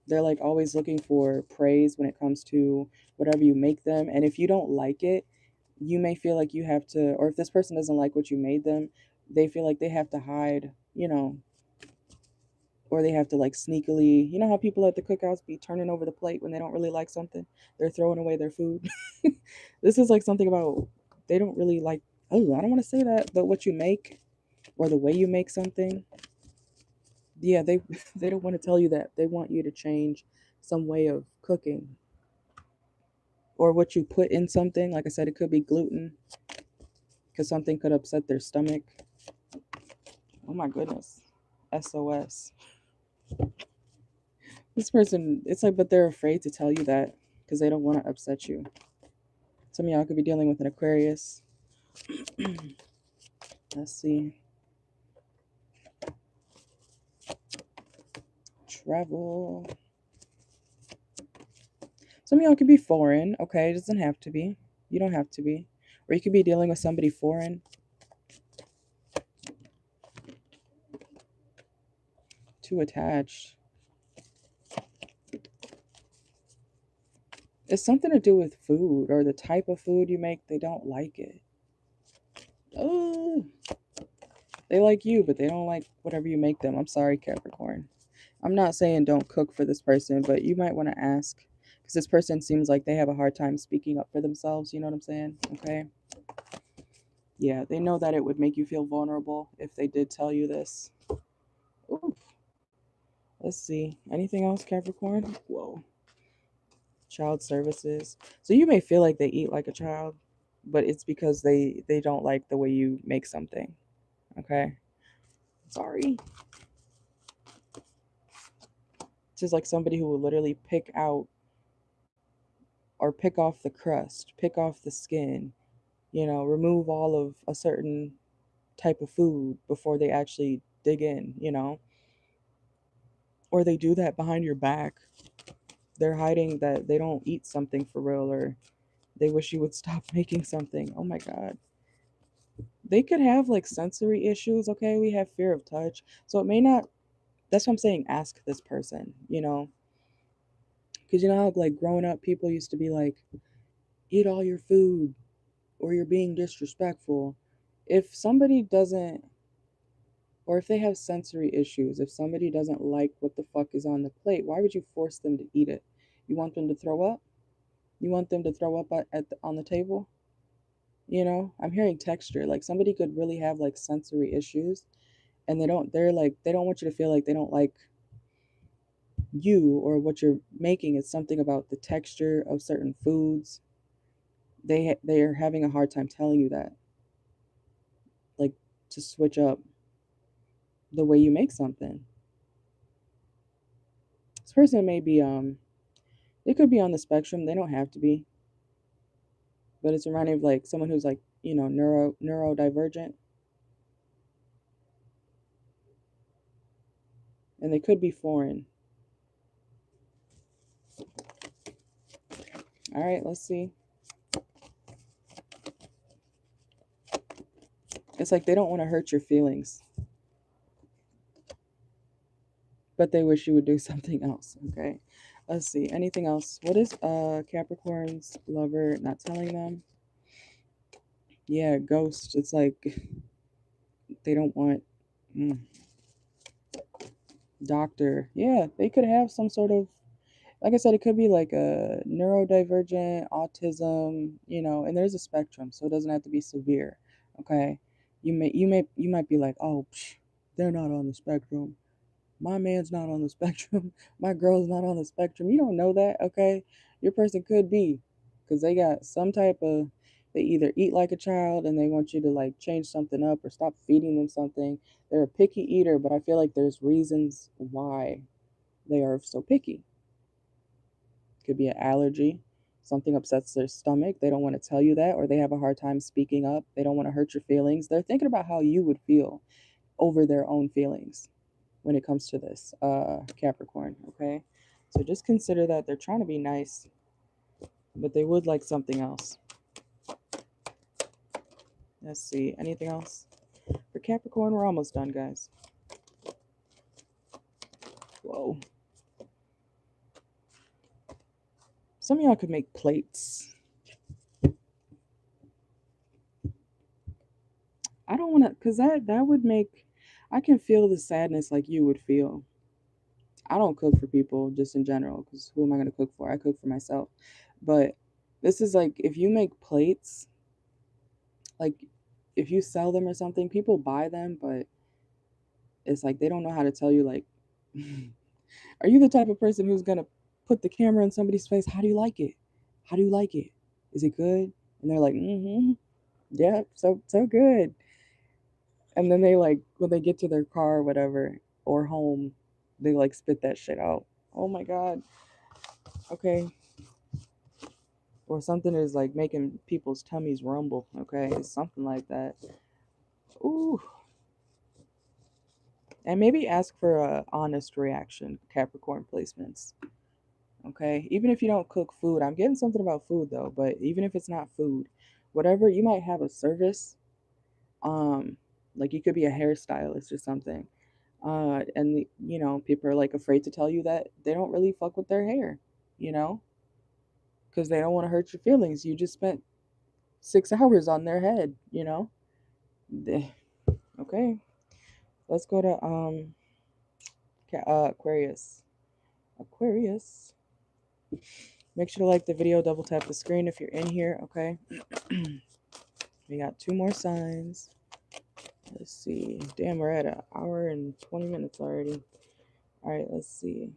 S1: They're like always looking for praise when it comes to whatever you make them. And if you don't like it, you may feel like you have to, or if this person doesn't like what you made them, they feel like they have to hide, or they have to like sneakily, you know how people at the cookouts be turning over the plate when they don't really like something? They're throwing away their food. This is like something about they don't really like, oh, I don't want to say that, but what you make or the way you make something, yeah, they they don't want to tell you that. They want you to change some way of cooking or what you put in something. Like I said, it could be gluten because something could upset their stomach. Oh my goodness. SOS. This person, it's like, but they're afraid to tell you that because they don't want to upset you. Some of y'all could be dealing with an Aquarius. Let's see. Travel. Some of y'all could be foreign. Okay, it doesn't have to be. You don't have to be. Or you could be dealing with somebody foreign. Too attached. It's something to do with food or the type of food you make. They don't like it. Oh, they like you, but they don't like whatever you make them. I'm sorry, Capricorn. I'm not saying don't cook for this person, but you might want to ask because this person seems like they have a hard time speaking up for themselves. You know what I'm saying? Okay. Yeah, they know that it would make you feel vulnerable if they did tell you this. Ooh. Let's see. Anything else, Capricorn? Whoa. Child services. So you may feel like they eat like a child, but it's because they don't like the way you make something. Okay? Sorry. It's just like somebody who will literally pick out or pick off the crust, pick off the skin, remove all of a certain type of food before they actually dig in. Or they do that behind your back. They're hiding that they don't eat something for real, or they wish you would stop making something. Oh my God. They could have like sensory issues. Okay, we have fear of touch, so it may not. That's what I'm saying. Ask this person, because you know how like growing up people used to be like, eat all your food or you're being disrespectful. If somebody doesn't, or if they have sensory issues, if somebody doesn't like what the fuck is on the plate, why would you force them to eat it? You want them to throw up? You want them to throw up on the table? I'm hearing texture. Like somebody could really have like sensory issues and they don't want you to feel like they don't like you or what you're making. It's something about the texture of certain foods. They are having a hard time telling you that, like, to switch up the way you make something. This person may be they could be on the spectrum. They don't have to be, but it's reminding of like someone who's like neurodivergent, and they could be foreign. All right, let's see. It's like they don't want to hurt your feelings, but they wish you would do something else. Okay, let's see. Anything else? What is Capricorn's lover not telling them? Yeah, ghost. It's like they don't want doctor. Yeah, they could have some sort of, like I said, it could be like a neurodivergent, autism, and there's a spectrum, so it doesn't have to be severe. Okay, you might be like, oh, they're not on the spectrum. My man's not on the spectrum. My girl's not on the spectrum. You don't know that, okay? Your person could be, because they got some type of, They either eat like a child and they want you to like change something up or stop feeding them something. They're a picky eater, but I feel like there's reasons why they are so picky. Could be an allergy, something upsets their stomach. They don't want to tell you that, or they have a hard time speaking up. They don't want to hurt your feelings. They're thinking about how you would feel over their own feelings when it comes to this, Capricorn, okay? So just consider that they're trying to be nice, but they would like something else. Let's see, anything else? For Capricorn, we're almost done, guys. Whoa. Some of y'all could make plates. I don't want to, because that would make, I can feel the sadness like you would feel. I don't cook for people just in general, because who am I going to cook for? I cook for myself. But this is like, if you make plates, like if you sell them or something, people buy them, but it's like they don't know how to tell you, like, are you the type of person who's going to put the camera in somebody's face? How do you like it? How do you like it? Is it good? And they're like, mm-hmm. Yeah, so good. And then they like, when they get to their car or whatever, or home, they like spit that shit out. Oh my God. Okay. Or something is like making people's tummies rumble. Okay. It's something like that. Ooh. And maybe ask for a honest reaction, Capricorn placements. Okay. Even if you don't cook food, I'm getting something about food though, but even if it's not food, whatever, you might have a service. Like you could be a hairstylist or something. And you know, people are like afraid to tell you that they don't really fuck with their hair, you know, because they don't want to hurt your feelings. You just spent 6 hours on their head, you know. Okay, let's go to Aquarius. Aquarius. Make sure to like the video, double tap the screen if you're in here. Okay. We got 2 more signs. Let's see. Damn, we're at an hour and 20 minutes already. All right, let's see.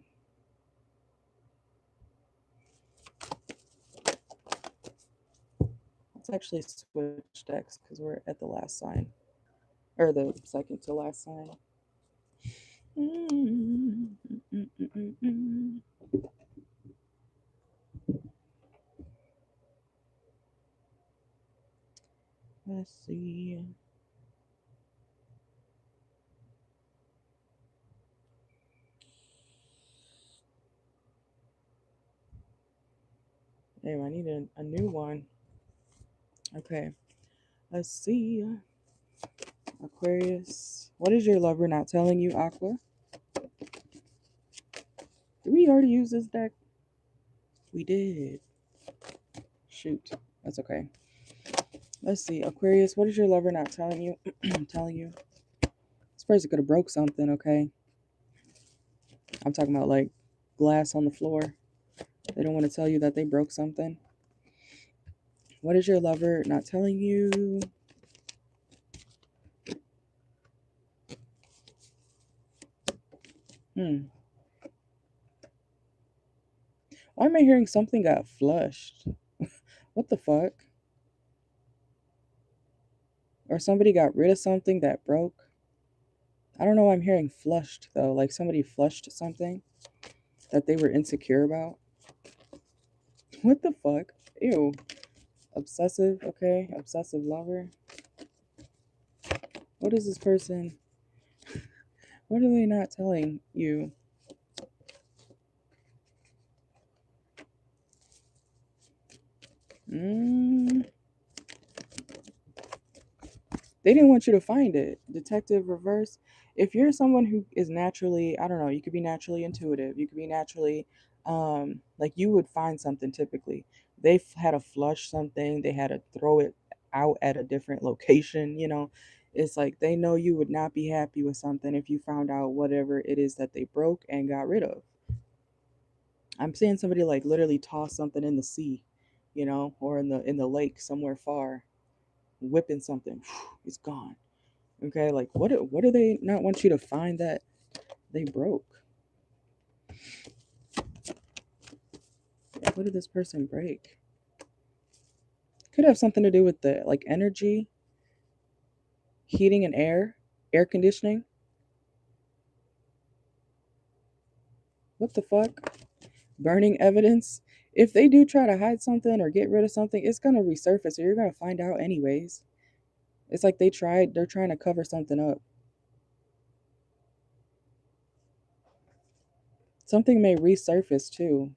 S1: Let's actually switch decks because we're at the last sign, or the second to last sign. Let's see. Damn, I need a new one. Okay, let's see. Aquarius. What is your lover not telling you, Aqua? Did we already use this deck? We did. Shoot. That's okay. Let's see. Aquarius, what is your lover not telling you? Telling you. This person could have broke something, okay? I'm talking about like glass on the floor. They don't want to tell you that they broke something. What is your lover not telling you? Why am I hearing something got flushed? What the fuck? Or somebody got rid of something that broke? I don't know why I'm hearing flushed though. Like somebody flushed something that they were insecure about. What the fuck? Ew. Obsessive, okay. Obsessive lover. What is this person? What are they not telling you? They didn't want you to find it. Detective reverse. If you're someone who is naturally, I don't know, you could be naturally intuitive. You could be naturally, like you would find something typically. They had to flush something. They had to throw it out at a different location, you know. It's like they know you would not be happy with something if you found out whatever it is that they broke and got rid of. I'm seeing somebody like literally toss something in the sea, you know, or in the lake somewhere far, whipping something. It's gone. Okay, like what do they not want you to find that they broke? What did this person break? Could have something to do with the like energy, heating and air conditioning. What the fuck? Burning evidence. If they do try to hide something or get rid of something, it's gonna resurface, so you're gonna find out anyways. It's like they're trying to cover something up. Something may resurface too.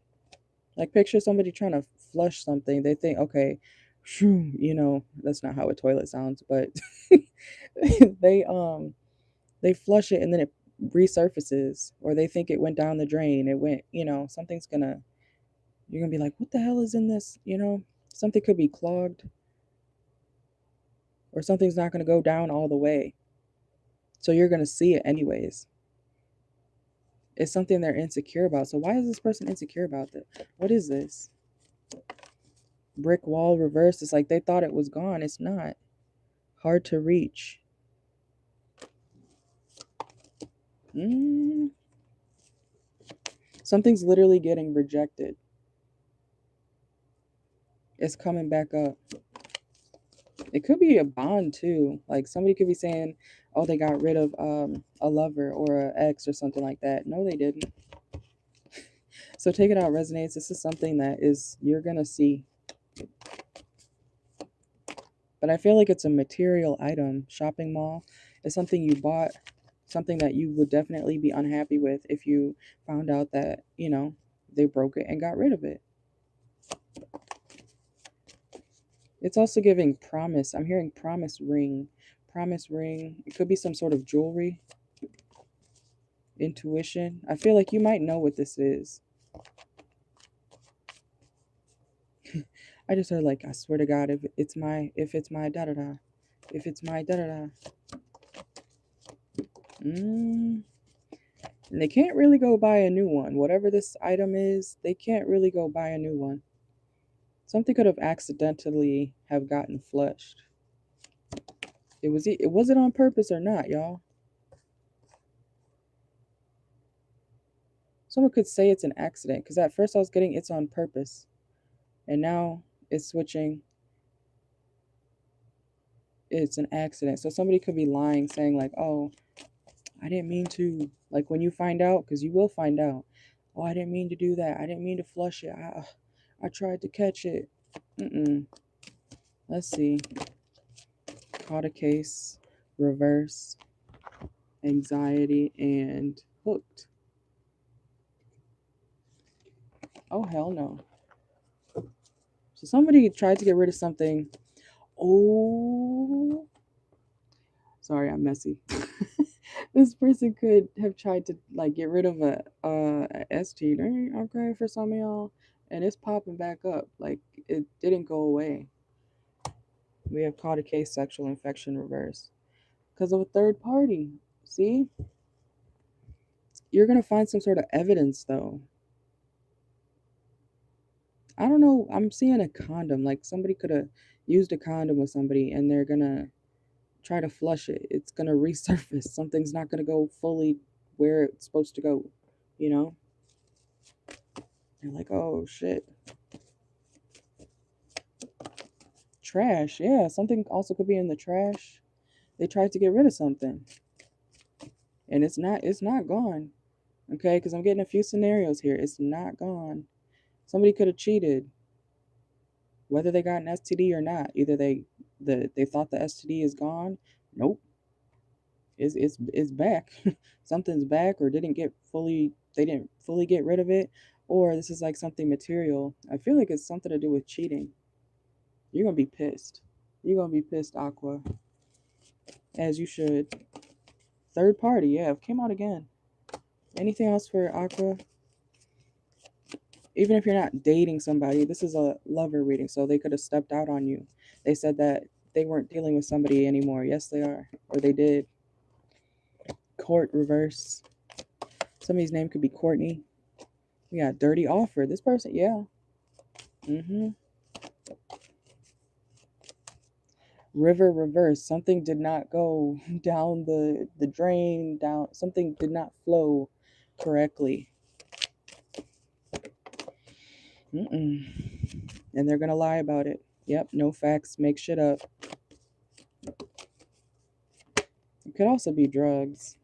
S1: Like picture somebody trying to flush something. They think, okay, shoo, that's not how a toilet sounds, but they they flush it and then it resurfaces, or they think it went down the drain. It went, something's gonna you're gonna be like, what the hell is in this? Something could be clogged, or something's not gonna go down all the way. So you're gonna see it anyways. It's something they're insecure about. So why is this person insecure about that? What is this? Brick wall reversed. It's like they thought it was gone. It's not. Hard to reach. Something's literally getting rejected. It's coming back up. It could be a bond too. Like somebody could be saying, oh, they got rid of a lover or an ex or something like that. No, they didn't. So take it out, resonates. This is something that you're going to see. But I feel like it's a material item. Shopping mall is something you bought, something that you would definitely be unhappy with if you found out that, they broke it and got rid of it. It's also giving promise. I'm hearing promise ring. Promise ring. It could be some sort of jewelry. Intuition. I feel like you might know what this is. I just heard like, I swear to God, if it's my da da da. If it's my da da da. And they can't really go buy a new one. Whatever this item is, they can't really go buy a new one. Something could have accidentally have gotten flushed. Was it on purpose or not, y'all? Someone could say it's an accident, because at first I was getting it's on purpose. And now it's switching. It's an accident. So somebody could be lying, saying like, oh, I didn't mean to. Like when you find out, because you will find out. Oh, I didn't mean to do that. I didn't mean to flush it. I tried to catch it. Let's see. Caught a case, reverse, anxiety, and hooked. Oh, hell no. So somebody tried to get rid of something. Oh, sorry, I'm messy. This person could have tried to like get rid of a STD, okay, for some of y'all, and it's popping back up. Like it didn't go away. We have caught a case, sexual infection, reverse, because of a third party. See, you're gonna find some sort of evidence though. I don't know. I'm seeing a condom. Like somebody could have used a condom with somebody, and they're gonna try to flush it. It's gonna resurface. Something's not gonna go fully where it's supposed to go. They're like, oh shit. Trash. Yeah, something also could be in the trash. They tried to get rid of something, and it's not gone. Okay, because I'm getting a few scenarios here. It's not gone. Somebody could have cheated, whether they got an STD or not. Either they thought the STD is gone. Nope. It's back. Something's back, or they didn't fully get rid of it, or this is like something material. I feel like it's something to do with cheating. You're gonna be pissed. You're gonna be pissed, Aqua. As you should. Third party, yeah, it came out again. Anything else for Aqua? Even if you're not dating somebody, this is a lover reading, so they could have stepped out on you. They said that they weren't dealing with somebody anymore. Yes, they are. Or they did. Court reverse. Somebody's name could be Courtney. We got dirty offer. This person, yeah. River reverse. Something did not go down the drain, down. Something did not flow correctly. And they're going to lie about it. Yep, no facts, make shit up. It could also be drugs.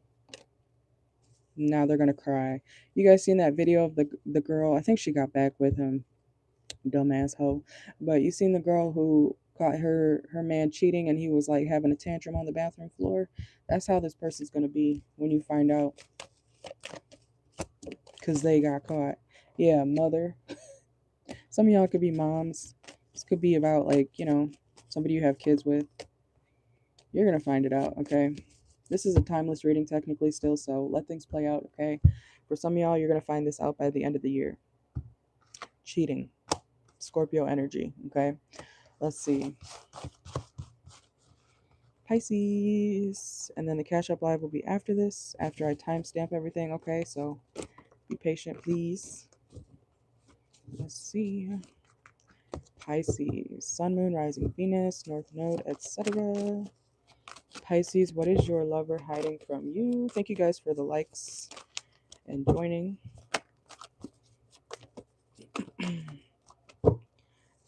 S1: Now they're gonna cry. You guys seen that video of the girl? I think she got back with him, dumbass hoe. But you seen the girl who caught her man cheating and he was like having a tantrum on the bathroom floor? That's how this person's gonna be when you find out, because they got caught. Yeah, mother. Some of y'all could be moms. This could be about, like, you know, somebody you have kids with. You're gonna find it out, okay? This is a timeless reading technically still, so let things play out, okay? For some of y'all, you're gonna find this out by the end of the year. Cheating. Scorpio energy, okay? Let's see. Pisces. And then the Cash App Live will be after this, after I timestamp everything, okay? So be patient, please. Let's see. Pisces. Sun, Moon, Rising, Venus, North Node, etc. Pisces, what is your lover hiding from you? Thank you guys for the likes and joining.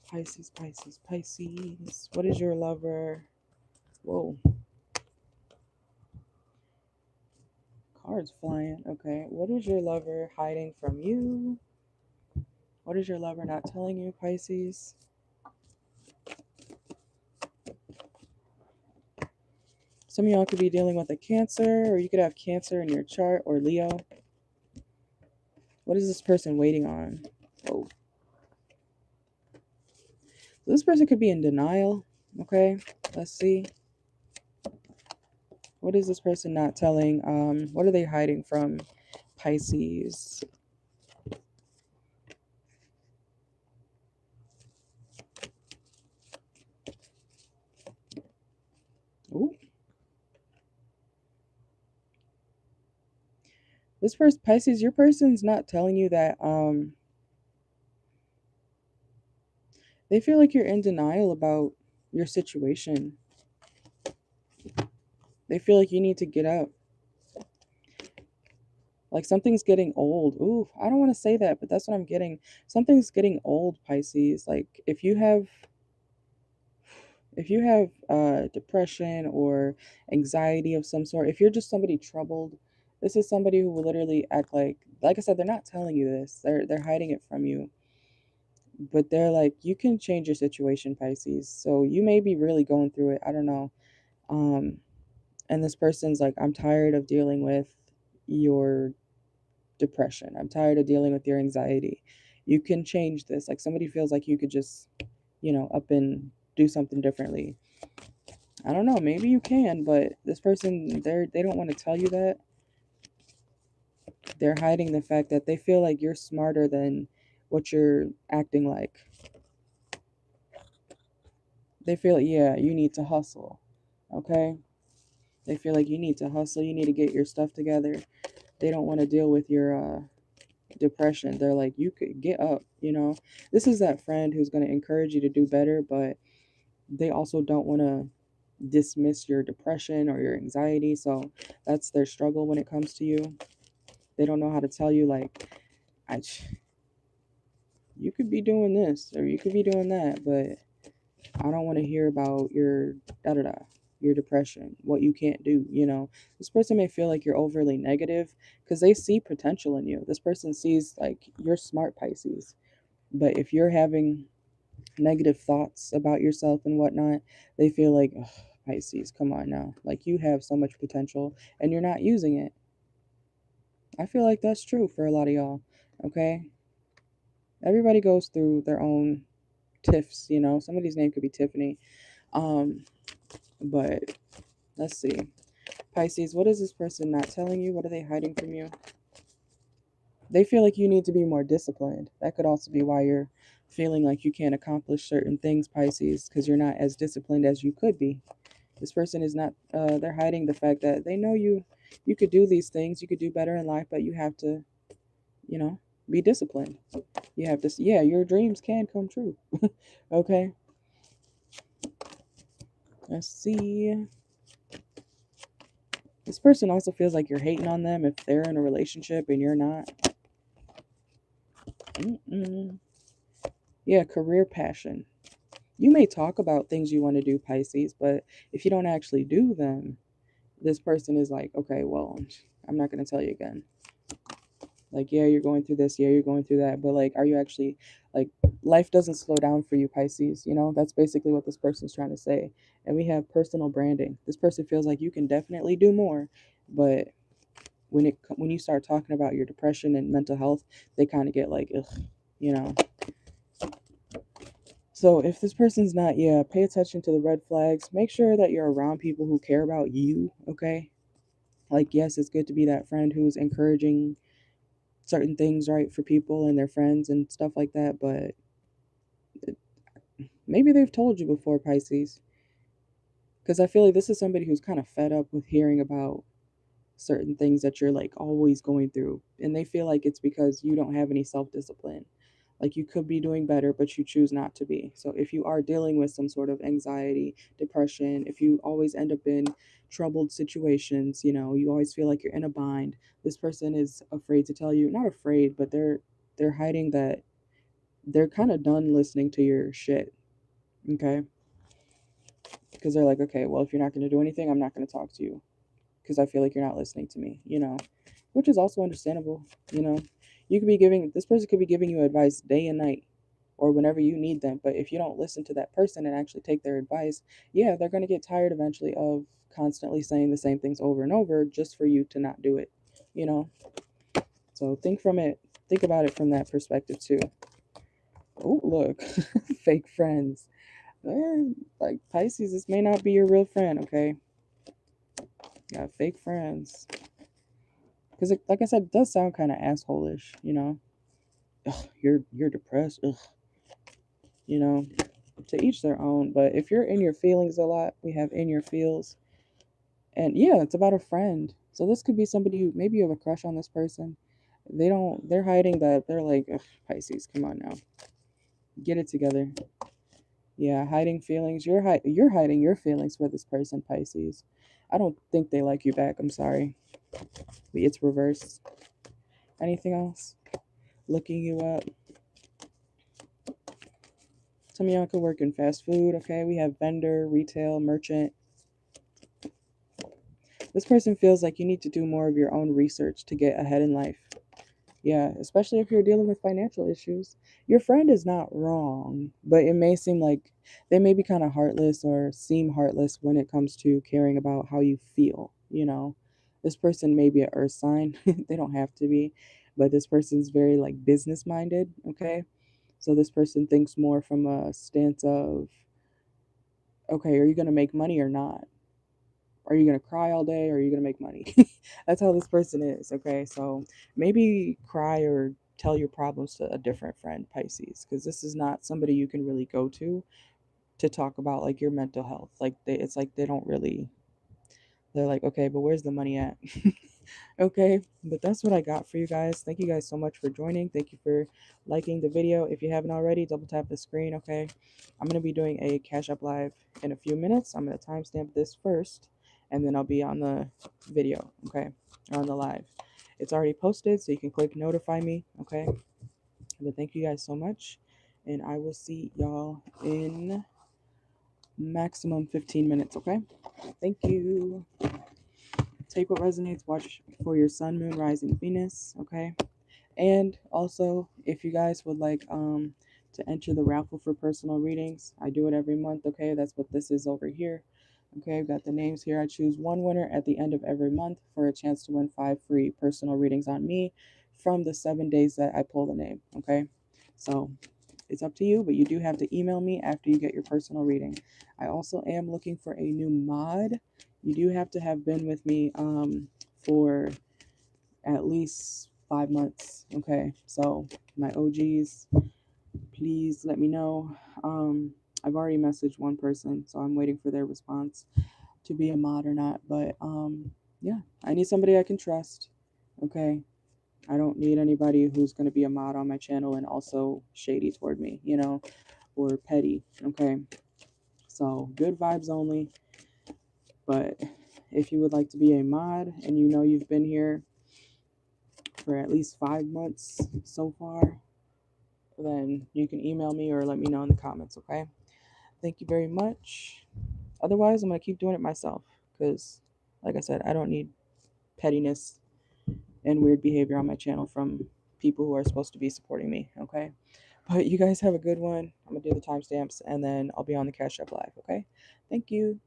S1: Pisces, Pisces, Pisces. What is your lover? Whoa. Cards flying. Okay. What is your lover hiding from you? What is your lover not telling you, Pisces? Some of y'all could be dealing with a Cancer, or you could have Cancer in your chart, or Leo. What is this person waiting on? Oh. So this person could be in denial. Okay. Let's see. What is this person not telling? What are they hiding from, Pisces? Ooh. This person, Pisces, your person's not telling you that they feel like you're in denial about your situation. They feel like you need to get up. Like something's getting old. Ooh, I don't want to say that, but that's what I'm getting. Something's getting old, Pisces. Like if you have depression or anxiety of some sort, if you're just somebody troubled, this is somebody who will literally act like I said, they're not telling you this. They're hiding it from you. But they're like, you can change your situation, Pisces. So you may be really going through it. I don't know. Um, and this person's like, I'm tired of dealing with your depression. I'm tired of dealing with your anxiety. You can change this. Like somebody feels like you could just, up and do something differently. I don't know, maybe you can, but this person, they don't want to tell you that. They're hiding the fact that they feel like you're smarter than what you're acting like. They feel like, yeah, you need to hustle. Okay? They feel like you need to hustle, you need to get your stuff together. They don't want to deal with your depression. They're like, you could get up, This is that friend who's going to encourage you to do better, but they also don't want to dismiss your depression or your anxiety. So that's their struggle when it comes to you. They don't know how to tell you, like, you could be doing this or you could be doing that, but I don't want to hear about your your depression, what you can't do. This person may feel like you're overly negative because they see potential in you. This person sees like you're smart, Pisces, but if you're having negative thoughts about yourself and whatnot, they feel like, Pisces, come on now, like you have so much potential and you're not using it. I feel like that's true for a lot of y'all. Okay, everybody goes through their own tiffs. Somebody's name could be Tiffany. But let's see. Pisces, what is this person not telling you? What are they hiding from you? They feel like you need to be more disciplined. That could also be why you're feeling like you can't accomplish certain things, Pisces, because you're not as disciplined as you could be. This person is not, they're hiding the fact that they know you could do these things, you could do better in life, but you have to, be disciplined. You have to, yeah, your dreams can come true. Okay. Let's see. This person also feels like you're hating on them if they're in a relationship and you're not. Yeah, career passion. You may talk about things you want to do, Pisces, but if you don't actually do them, this person is like, okay, well, I'm not going to tell you again. Like, yeah, you're going through this, yeah, you're going through that, but like, are you actually, like, life doesn't slow down for you, Pisces, you know? That's basically what this person's trying to say. And we have personal branding. This person feels like you can definitely do more, but when you start talking about your depression and mental health, they kind of get like, ugh, you know. So if this person's not, yeah, pay attention to the red flags. Make sure that you're around people who care about you, okay? Like, yes, it's good to be that friend who's encouraging certain things, right, for people and their friends and stuff like that, but maybe they've told you before, Pisces, because I feel like this is somebody who's kind of fed up with hearing about certain things that you're like always going through, and they feel like it's because you don't have any self-discipline. Like, you could be doing better, but you choose not to be. So if you are dealing with some sort of anxiety, depression, if you always end up in troubled situations, you know, you always feel like you're in a bind, this person is afraid to tell you, not afraid, but they're hiding that they're kind of done listening to your shit, okay? Because they're like, okay, well, if you're not going to do anything, I'm not going to talk to you because I feel like you're not listening to me, you know, which is also understandable, you know. You could be giving, this person could be giving you advice day and night or whenever you need them. But if you don't listen to that person and actually take their advice, yeah, they're going to get tired eventually of constantly saying the same things over and over just for you to not do it, you know. So think about it from that perspective too. Oh, look, fake friends. Like, Pisces, this may not be your real friend, okay? Got fake friends. Because, like I said, it does sound kind of assholish, you know? Ugh, you're depressed. Ugh, you know? To each their own. But if you're in your feelings a lot, we have in your feels. And yeah, it's about a friend. So this could be somebody who, maybe you have a crush on this person. They're hiding that. They're like, ugh, Pisces, come on now. Get it together. Yeah, hiding feelings. You're hiding your feelings for this person, Pisces. I don't think they like you back. I'm sorry. It's reversed. Anything else? Looking you up. Some of y'all could work in fast food, okay? We have vendor, retail, merchant. This person feels like you need to do more of your own research to get ahead in life. Yeah, especially if you're dealing with financial issues. Your friend is not wrong, but it may seem like they may be kind of heartless or seem heartless when it comes to caring about how you feel, you know. This person may be an earth sign. They don't have to be, but this person's very like business minded, okay? So this person thinks more from a stance of, okay, are you going to make money or not? Are you going to cry all day or are you going to make money? That's how this person is, okay? So maybe cry or tell your problems to a different friend, Pisces, because this is not somebody you can really go to talk about like your mental health. Like it's like they don't really, they're like, okay, but where's the money at? Okay, but that's what I got for you guys. Thank you guys so much for joining. Thank you for liking the video. If you haven't already, double tap the screen, okay? I'm going to be doing a Cash App Live in a few minutes. I'm going to timestamp this first, and then I'll be on the video, okay? Or on the live. It's already posted, so you can click notify me, okay? But thank you guys so much, and I will see y'all in maximum 15 minutes, okay? Thank you. Take what resonates. Watch for your sun, moon, rising, Venus, okay? And also, if you guys would like to enter the raffle for personal readings, I do it every month, okay? That's what this is over here. Okay, I've got the names here. I choose one winner at the end of every month for a chance to win 5 free personal readings on me from the 7 days that I pull the name, okay? So it's up to you, but you do have to email me after you get your personal reading. I also am looking for a new mod. You do have to have been with me for at least 5 months. Okay, so my OGs, please let me know. I've already messaged one person, so I'm waiting for their response to be a mod or not. But yeah, I need somebody I can trust. Okay, I don't need anybody who's going to be a mod on my channel and also shady toward me, you know, or petty. Okay, so good vibes only. But if you would like to be a mod and you know you've been here for at least 5 months so far, then you can email me or let me know in the comments, okay? Thank you very much. Otherwise, I'm going to keep doing it myself because, like I said, I don't need pettiness and weird behavior on my channel from people who are supposed to be supporting me, okay? But you guys have a good one. I'm going to do the timestamps and then I'll be on the Cash App Live, okay? Thank you.